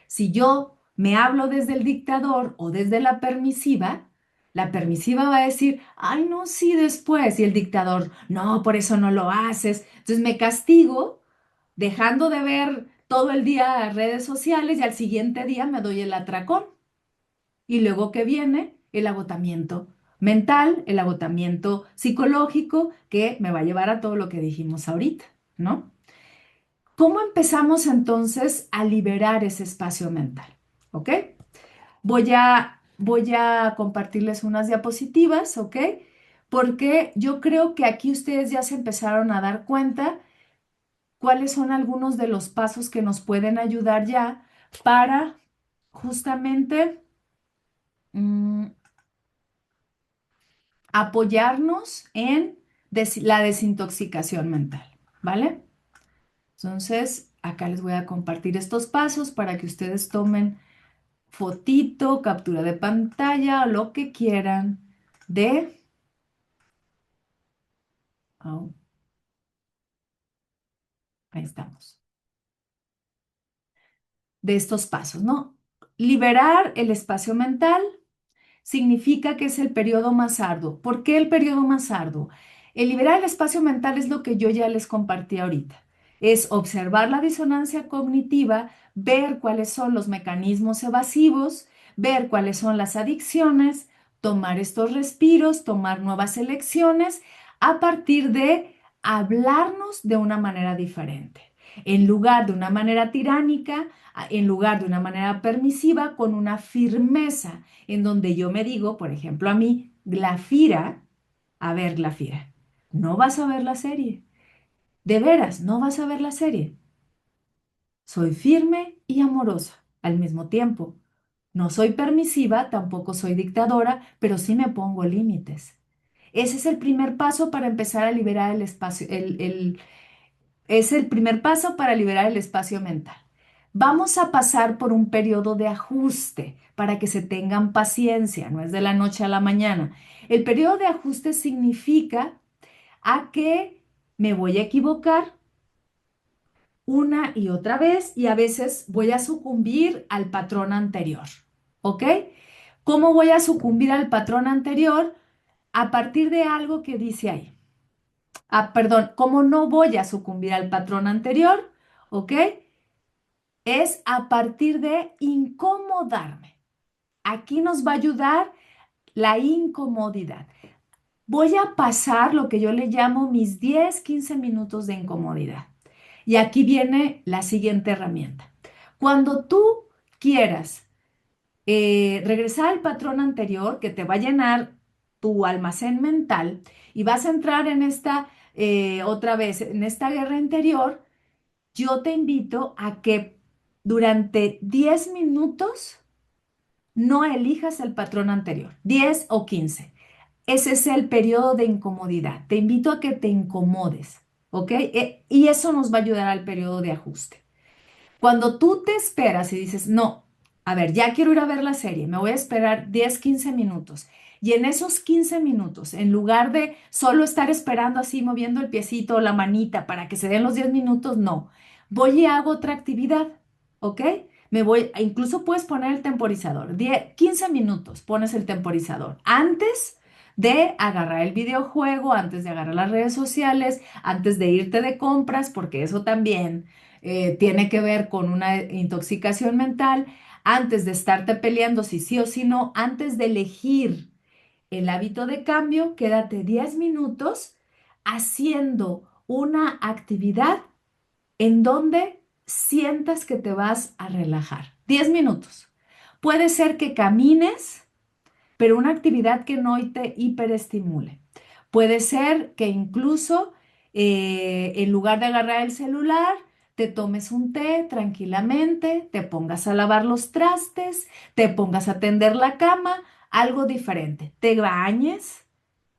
Si yo me hablo desde el dictador o desde la permisiva va a decir, ay, no, sí, después. Y el dictador, no, por eso no lo haces. Entonces me castigo dejando de ver todo el día redes sociales y al siguiente día me doy el atracón. Y luego que viene el agotamiento mental, el agotamiento psicológico, que me va a llevar a todo lo que dijimos ahorita, ¿no? ¿Cómo empezamos entonces a liberar ese espacio mental? ¿Ok? Voy a compartirles unas diapositivas, ¿ok? Porque yo creo que aquí ustedes ya se empezaron a dar cuenta cuáles son algunos de los pasos que nos pueden ayudar ya para justamente mm, apoyarnos en la desintoxicación mental, ¿vale? Entonces, acá les voy a compartir estos pasos para que ustedes tomen fotito, captura de pantalla o lo que quieran de, oh, ahí estamos, de estos pasos, ¿no? Liberar el espacio mental significa que es el periodo más arduo. ¿Por qué el periodo más arduo? El liberar el espacio mental es lo que yo ya les compartí ahorita. Es observar la disonancia cognitiva, ver cuáles son los mecanismos evasivos, ver cuáles son las adicciones, tomar estos respiros, tomar nuevas elecciones a partir de hablarnos de una manera diferente. En lugar de una manera tiránica, en lugar de una manera permisiva, con una firmeza en donde yo me digo, por ejemplo, a mí, Glafira, a ver, Glafira, no vas a ver la serie. De veras, no vas a ver la serie. Soy firme y amorosa al mismo tiempo. No soy permisiva, tampoco soy dictadora, pero sí me pongo límites. Ese es el primer paso para empezar a liberar el espacio, es el primer paso para liberar el espacio mental. Vamos a pasar por un periodo de ajuste para que se tengan paciencia, no es de la noche a la mañana. El periodo de ajuste significa a que me voy a equivocar una y otra vez y a veces voy a sucumbir al patrón anterior. ¿Ok? ¿Cómo voy a sucumbir al patrón anterior? A partir de algo que dice ahí. Perdón, ¿cómo no voy a sucumbir al patrón anterior? ¿Ok? Es a partir de incomodarme. Aquí nos va a ayudar la incomodidad. Voy a pasar lo que yo le llamo mis 10, 15 minutos de incomodidad. Y aquí viene la siguiente herramienta. Cuando tú quieras regresar al patrón anterior que te va a llenar tu almacén mental y vas a entrar en esta, otra vez, en esta guerra interior, yo te invito a que durante 10 minutos no elijas el patrón anterior, 10 o 15. Ese es el periodo de incomodidad. Te invito a que te incomodes. ¿ok? Y eso nos va a ayudar al periodo de ajuste. Cuando tú te esperas y dices, no, a ver, ya quiero ir a ver la serie, me voy a esperar 10, 15 minutos. Y en esos 15 minutos, en lugar de solo estar esperando así, moviendo el piecito o la manita para que se den los 10 minutos, no. Voy y hago otra actividad, ¿ok? Me voy, incluso puedes poner el temporizador. 10, 15 minutos pones el temporizador. Antes de agarrar el videojuego, antes de agarrar las redes sociales, antes de irte de compras, porque eso también tiene que ver con una intoxicación mental, antes de estarte peleando si sí o si no, antes de elegir el hábito de cambio, quédate 10 minutos haciendo una actividad en donde sientas que te vas a relajar. 10 minutos. Puede ser que camines, pero una actividad que no te hiperestimule. Puede ser que incluso en lugar de agarrar el celular, te tomes un té tranquilamente, te pongas a lavar los trastes, te pongas a tender la cama, algo diferente. Te bañes,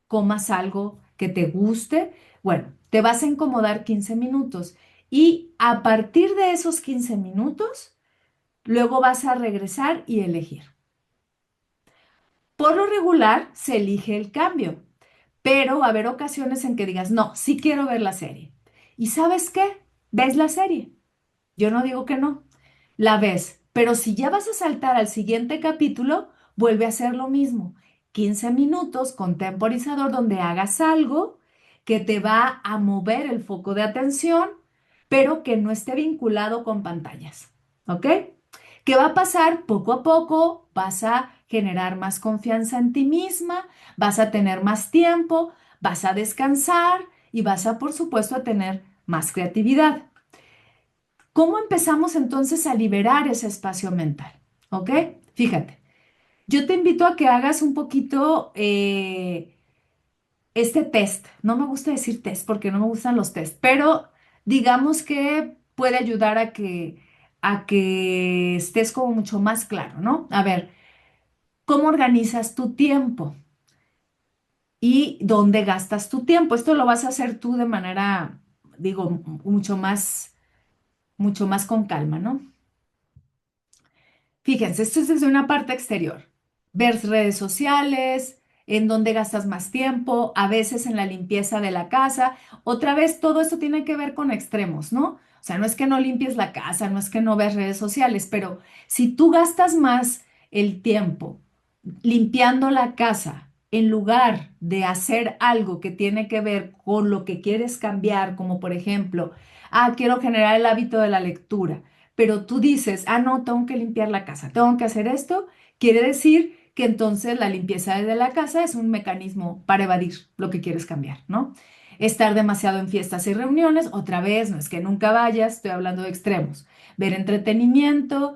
comas algo que te guste. Bueno, te vas a incomodar 15 minutos y a partir de esos 15 minutos, luego vas a regresar y elegir. Por lo regular, se elige el cambio, pero va a haber ocasiones en que digas, no, sí quiero ver la serie. ¿Y sabes qué? Ves la serie. Yo no digo que no, la ves, pero si ya vas a saltar al siguiente capítulo, vuelve a hacer lo mismo. 15 minutos con temporizador donde hagas algo que te va a mover el foco de atención, pero que no esté vinculado con pantallas. ¿Ok? ¿Qué va a pasar? Poco a poco vas a generar más confianza en ti misma, vas a tener más tiempo, vas a descansar y vas a, por supuesto, a tener más creatividad. ¿Cómo empezamos entonces a liberar ese espacio mental? ¿Ok? Fíjate, yo te invito a que hagas un poquito este test. No me gusta decir test porque no me gustan los test, pero digamos que puede ayudar a que estés como mucho más claro, ¿no? A ver, ¿cómo organizas tu tiempo? ¿Y dónde gastas tu tiempo? Esto lo vas a hacer tú de manera, digo, mucho más con calma, ¿no? Fíjense, esto es desde una parte exterior. Ver redes sociales, en dónde gastas más tiempo, a veces en la limpieza de la casa. Otra vez, todo esto tiene que ver con extremos, ¿no? O sea, no es que no limpies la casa, no es que no veas redes sociales, pero si tú gastas más el tiempo limpiando la casa en lugar de hacer algo que tiene que ver con lo que quieres cambiar, como por ejemplo, quiero generar el hábito de la lectura, pero tú dices, no, tengo que limpiar la casa, tengo que hacer esto, quiere decir que entonces la limpieza de la casa es un mecanismo para evadir lo que quieres cambiar, ¿no? Estar demasiado en fiestas y reuniones, otra vez, no es que nunca vayas, estoy hablando de extremos. Ver entretenimiento,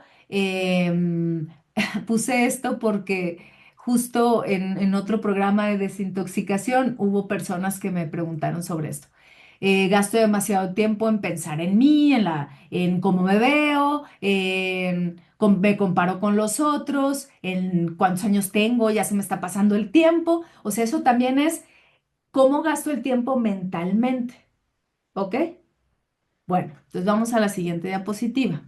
puse esto porque justo en otro programa de desintoxicación hubo personas que me preguntaron sobre esto. Gasto demasiado tiempo en pensar en mí, en cómo me veo, me comparo con los otros, en cuántos años tengo, ya se me está pasando el tiempo. O sea, eso también es cómo gasto el tiempo mentalmente. ¿Ok? Bueno, entonces vamos a la siguiente diapositiva.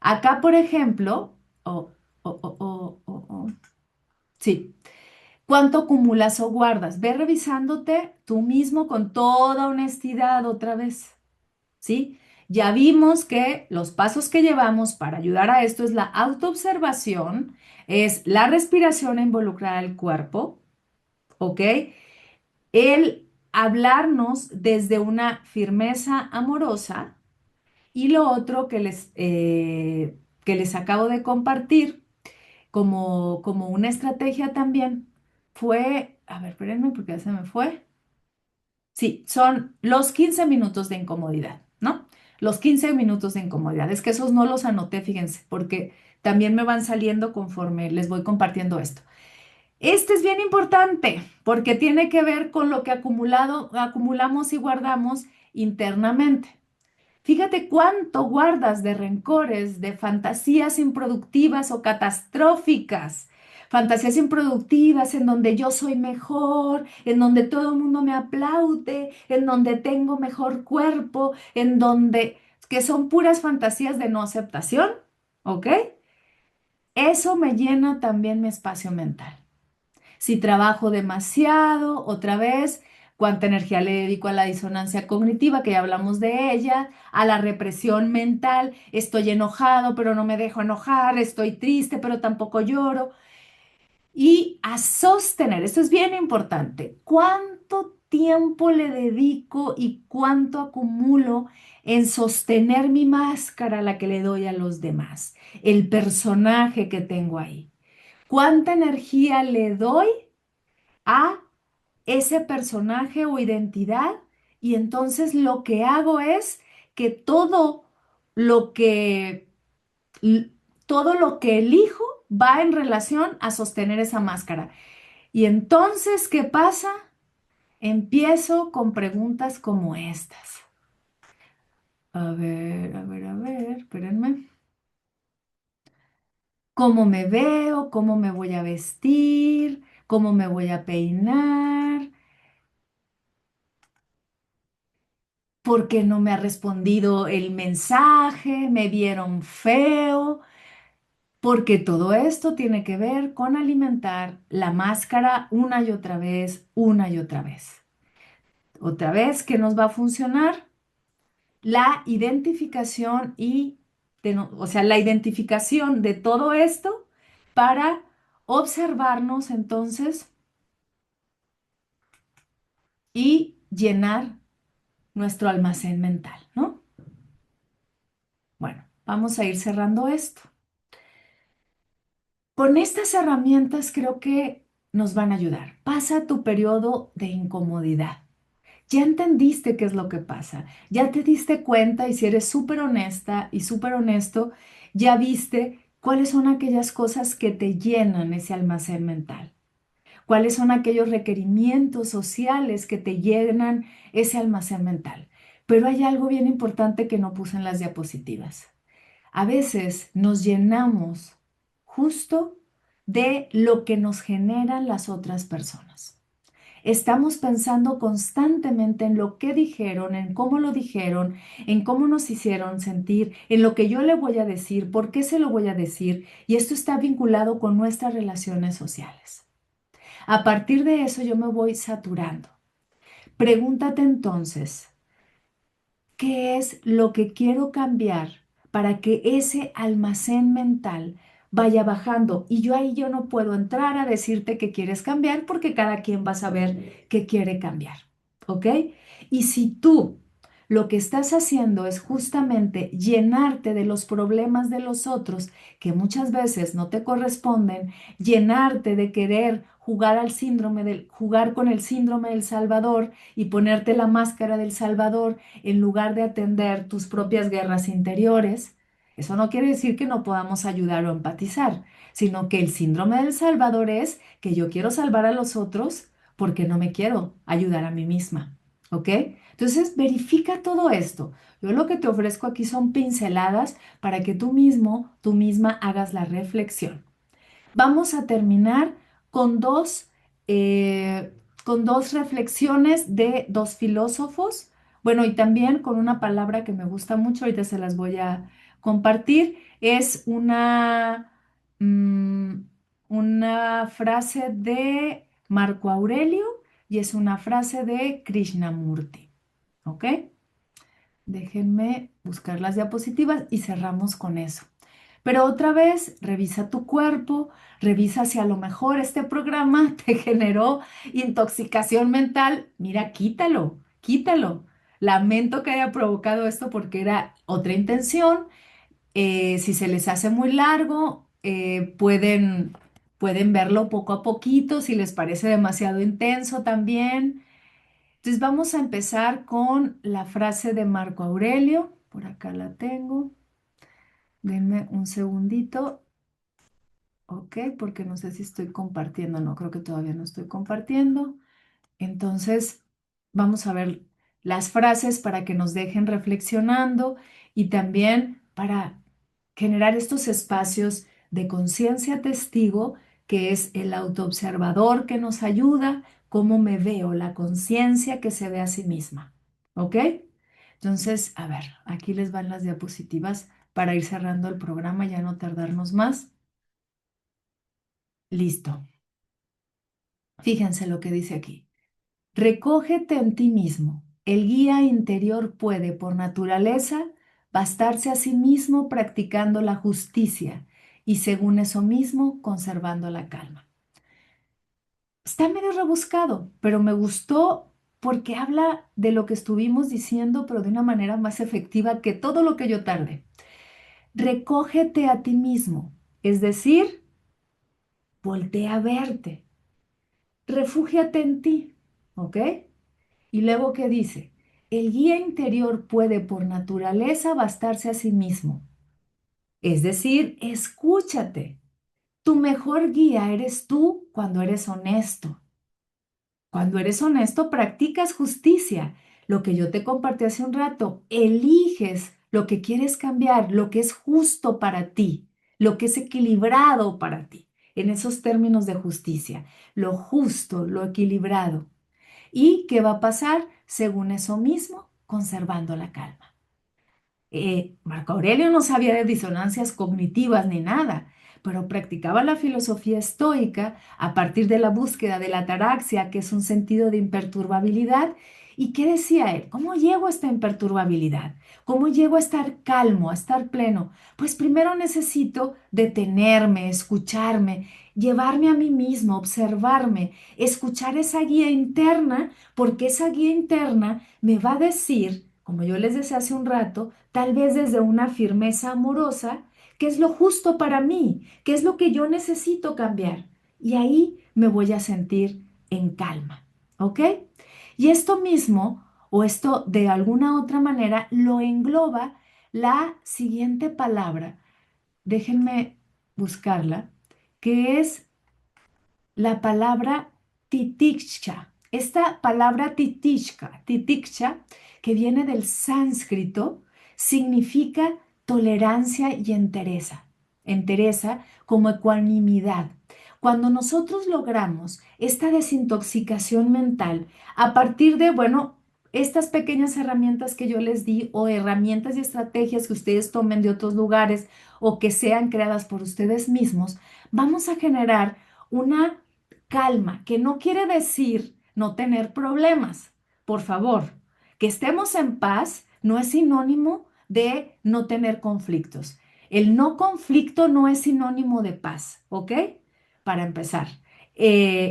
Acá, por ejemplo, sí. ¿Cuánto acumulas o guardas? Ve revisándote tú mismo con toda honestidad otra vez, ¿sí? Ya vimos que los pasos que llevamos para ayudar a esto es la autoobservación, es la respiración e involucrar al cuerpo, ¿ok? El hablarnos desde una firmeza amorosa y lo otro que les acabo de compartir como una estrategia también fue, a ver, espérenme porque ya se me fue. Sí, son los 15 minutos de incomodidad, ¿no? Los 15 minutos de incomodidad. Es que esos no los anoté, fíjense, porque también me van saliendo conforme les voy compartiendo esto. Este es bien importante porque tiene que ver con lo que acumulamos y guardamos internamente. Fíjate cuánto guardas de rencores, de fantasías improductivas o catastróficas. fantasías improductivas en donde yo soy mejor, en donde todo el mundo me aplaude, en donde tengo mejor cuerpo, en donde, que son puras fantasías de no aceptación, ¿ok? Eso me llena también mi espacio mental. Si trabajo demasiado, otra vez, cuánta energía le dedico a la disonancia cognitiva, que ya hablamos de ella, a la represión mental, estoy enojado, pero no me dejo enojar, estoy triste, pero tampoco lloro. Y a sostener, esto es bien importante, cuánto tiempo le dedico y cuánto acumulo en sostener mi máscara, la que le doy a los demás, el personaje que tengo ahí. ¿Cuánta energía le doy a ese personaje o identidad? Y entonces lo que hago es que lo que, l- todo lo que elijo va en relación a sostener esa máscara. Y entonces, ¿qué pasa? Empiezo con preguntas como estas. A ver, espérenme. ¿Cómo me veo? ¿Cómo me voy a vestir? ¿Cómo me voy a peinar? ¿Por qué no me ha respondido el mensaje? ¿Me vieron feo? Porque todo esto tiene que ver con alimentar la máscara una y otra vez, una y otra vez. Otra vez, ¿qué nos va a funcionar? La identificación o sea, la identificación de todo esto para observarnos entonces y llenar nuestro almacén mental, ¿no? Bueno, vamos a ir cerrando esto. Con estas herramientas creo que nos van a ayudar. Pasa tu periodo de incomodidad. Ya entendiste qué es lo que pasa. Ya te diste cuenta y si eres súper honesta y súper honesto, ya viste cuáles son aquellas cosas que te llenan ese almacén mental. Cuáles son aquellos requerimientos sociales que te llenan ese almacén mental. Pero hay algo bien importante que no puse en las diapositivas. A veces nos llenamos justo de lo que nos generan las otras personas. Estamos pensando constantemente en lo que dijeron, en cómo lo dijeron, en cómo nos hicieron sentir, en lo que yo le voy a decir, por qué se lo voy a decir, y esto está vinculado con nuestras relaciones sociales. A partir de eso yo me voy saturando. Pregúntate entonces, ¿qué es lo que quiero cambiar para que ese almacén mental vaya bajando? Y yo no puedo entrar a decirte que quieres cambiar porque cada quien va a saber qué quiere cambiar, ¿ok? Y si tú lo que estás haciendo es justamente llenarte de los problemas de los otros que muchas veces no te corresponden, llenarte de querer jugar con el síndrome del Salvador y ponerte la máscara del Salvador en lugar de atender tus propias guerras interiores, eso no quiere decir que no podamos ayudar o empatizar, sino que el síndrome del Salvador es que yo quiero salvar a los otros porque no me quiero ayudar a mí misma. ¿Ok? Entonces, verifica todo esto. Yo lo que te ofrezco aquí son pinceladas para que tú mismo, tú misma hagas la reflexión. Vamos a terminar con eh, con dos reflexiones de dos filósofos. Bueno, y también con una palabra que me gusta mucho, ahorita se las voy a compartir. Es mm, una frase de Marco Aurelio y es una frase de Krishnamurti. ¿Ok? Déjenme buscar las diapositivas y cerramos con eso. Pero otra vez, revisa tu cuerpo, revisa si a lo mejor este programa te generó intoxicación mental. Mira, quítalo, quítalo. Lamento que haya provocado esto porque era otra intención. Si se les hace muy largo, pueden verlo poco a poquito, si les parece demasiado intenso también. Entonces vamos a empezar con la frase de Marco Aurelio. Por acá la tengo. Denme un segundito. Ok, porque no sé si estoy compartiendo. No, creo que todavía no estoy compartiendo. Entonces, vamos a ver las frases para que nos dejen reflexionando y también para generar estos espacios de conciencia testigo que es el autoobservador que nos ayuda, cómo me veo, la conciencia que se ve a sí misma. ¿Ok? Entonces, a ver, aquí les van las diapositivas para ir cerrando el programa, ya no tardarnos más. Listo. Fíjense lo que dice aquí. Recógete en ti mismo. El guía interior puede, por naturaleza, bastarse a sí mismo practicando la justicia y, según eso mismo, conservando la calma. Está medio rebuscado, pero me gustó porque habla de lo que estuvimos diciendo, pero de una manera más efectiva que todo lo que yo tarde. Recógete a ti mismo, es decir, voltea a verte, refúgiate en ti, ¿ok? Y luego, ¿qué dice? El guía interior puede por naturaleza bastarse a sí mismo. Es decir, escúchate. Tu mejor guía eres tú cuando eres honesto. Cuando eres honesto, practicas justicia. Lo que yo te compartí hace un rato, eliges lo que quieres cambiar, lo que es justo para ti, lo que es equilibrado para ti, en esos términos de justicia, lo justo, lo equilibrado. ¿Y qué va a pasar? Según eso mismo, conservando la calma. Marco Aurelio no sabía de disonancias cognitivas ni nada, pero practicaba la filosofía estoica a partir de la búsqueda de la ataraxia, que es un sentido de imperturbabilidad. ¿Y qué decía él? ¿Cómo llego a esta imperturbabilidad? ¿Cómo llego a estar calmo, a estar pleno? Pues primero necesito detenerme, escucharme, llevarme a mí mismo, observarme, escuchar esa guía interna, porque esa guía interna me va a decir, como yo les decía hace un rato, tal vez desde una firmeza amorosa, qué es lo justo para mí, qué es lo que yo necesito cambiar. Y ahí me voy a sentir en calma, ¿ok? Y esto mismo, o esto de alguna otra manera, lo engloba la siguiente palabra. Déjenme buscarla, que es la palabra titiksha. Esta palabra titiksha, que viene del sánscrito, significa tolerancia y entereza. Entereza como ecuanimidad. Cuando nosotros logramos esta desintoxicación mental a partir de, bueno, estas pequeñas herramientas que yo les di o herramientas y estrategias que ustedes tomen de otros lugares o que sean creadas por ustedes mismos, vamos a generar una calma, que no quiere decir no tener problemas. Por favor, que estemos en paz no es sinónimo de no tener conflictos. El no conflicto no es sinónimo de paz, ¿ok? Para empezar,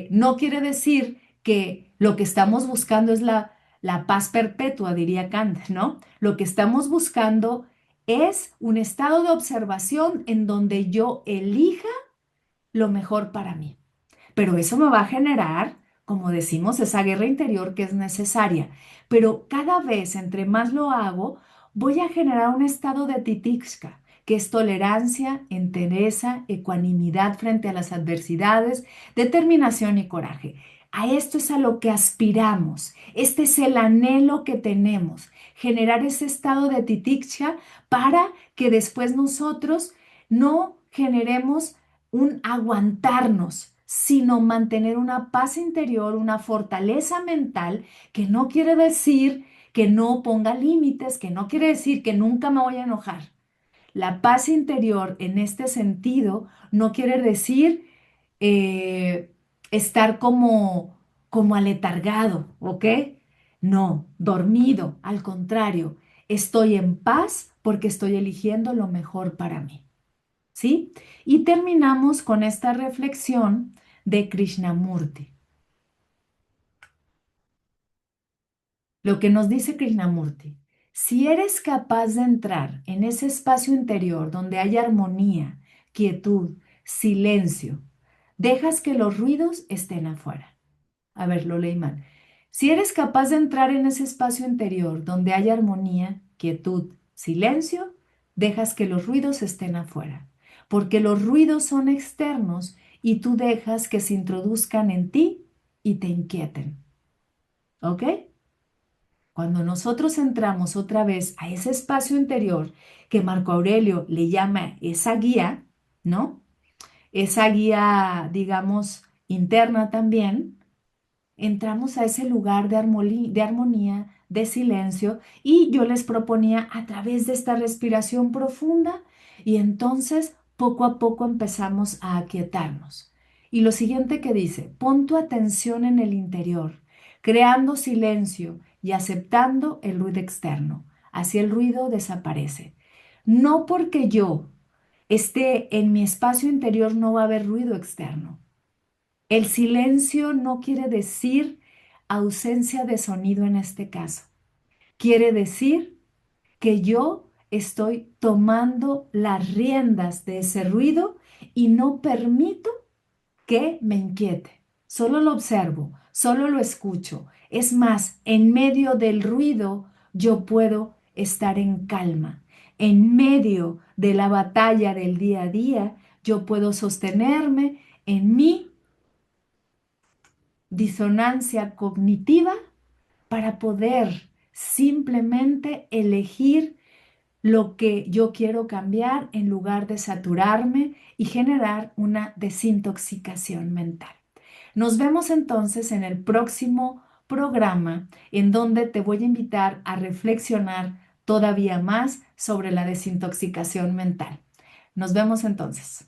no quiere decir que lo que estamos buscando es la paz perpetua, diría Kant, ¿no? Lo que estamos buscando es un estado de observación en donde yo elija lo mejor para mí. Pero eso me va a generar, como decimos, esa guerra interior que es necesaria. Pero cada vez, entre más lo hago, voy a generar un estado de titikska, que es tolerancia, entereza, ecuanimidad frente a las adversidades, determinación y coraje. A esto es a lo que aspiramos. Este es el anhelo que tenemos, generar ese estado de titikska para que después nosotros no generemos un aguantarnos, sino mantener una paz interior, una fortaleza mental, que no quiere decir que no ponga límites, que no quiere decir que nunca me voy a enojar. La paz interior en este sentido no quiere decir eh, estar como aletargado, ¿ok? No, dormido, al contrario, estoy en paz porque estoy eligiendo lo mejor para mí. ¿Sí? Y terminamos con esta reflexión de Krishnamurti. Lo que nos dice Krishnamurti, si eres capaz de entrar en ese espacio interior donde hay armonía, quietud, silencio, dejas que los ruidos estén afuera. A ver, lo leí mal. Si eres capaz de entrar en ese espacio interior donde hay armonía, quietud, silencio, dejas que los ruidos estén afuera, porque los ruidos son externos y tú dejas que se introduzcan en ti y te inquieten. ¿Ok? Cuando nosotros entramos otra vez a ese espacio interior que Marco Aurelio le llama esa guía, ¿no? esa guía, digamos, interna también, entramos a ese lugar de armonía, de silencio, y yo les proponía a través de esta respiración profunda, y entonces poco a poco empezamos a aquietarnos. Y lo siguiente que dice, pon tu atención en el interior, creando silencio y aceptando el ruido externo. Así el ruido desaparece. No porque yo esté en mi espacio interior no va a haber ruido externo. El silencio no quiere decir ausencia de sonido en este caso. Quiere decir que yo estoy tomando las riendas de ese ruido y no permito que me inquiete. Solo lo observo, solo lo escucho. Es más, en medio del ruido yo puedo estar en calma. En medio de la batalla del día a día, yo puedo sostenerme en mi disonancia cognitiva para poder simplemente elegir lo que yo quiero cambiar en lugar de saturarme y generar una desintoxicación mental. Nos vemos entonces en el próximo programa en donde te voy a invitar a reflexionar todavía más sobre la desintoxicación mental. Nos vemos entonces.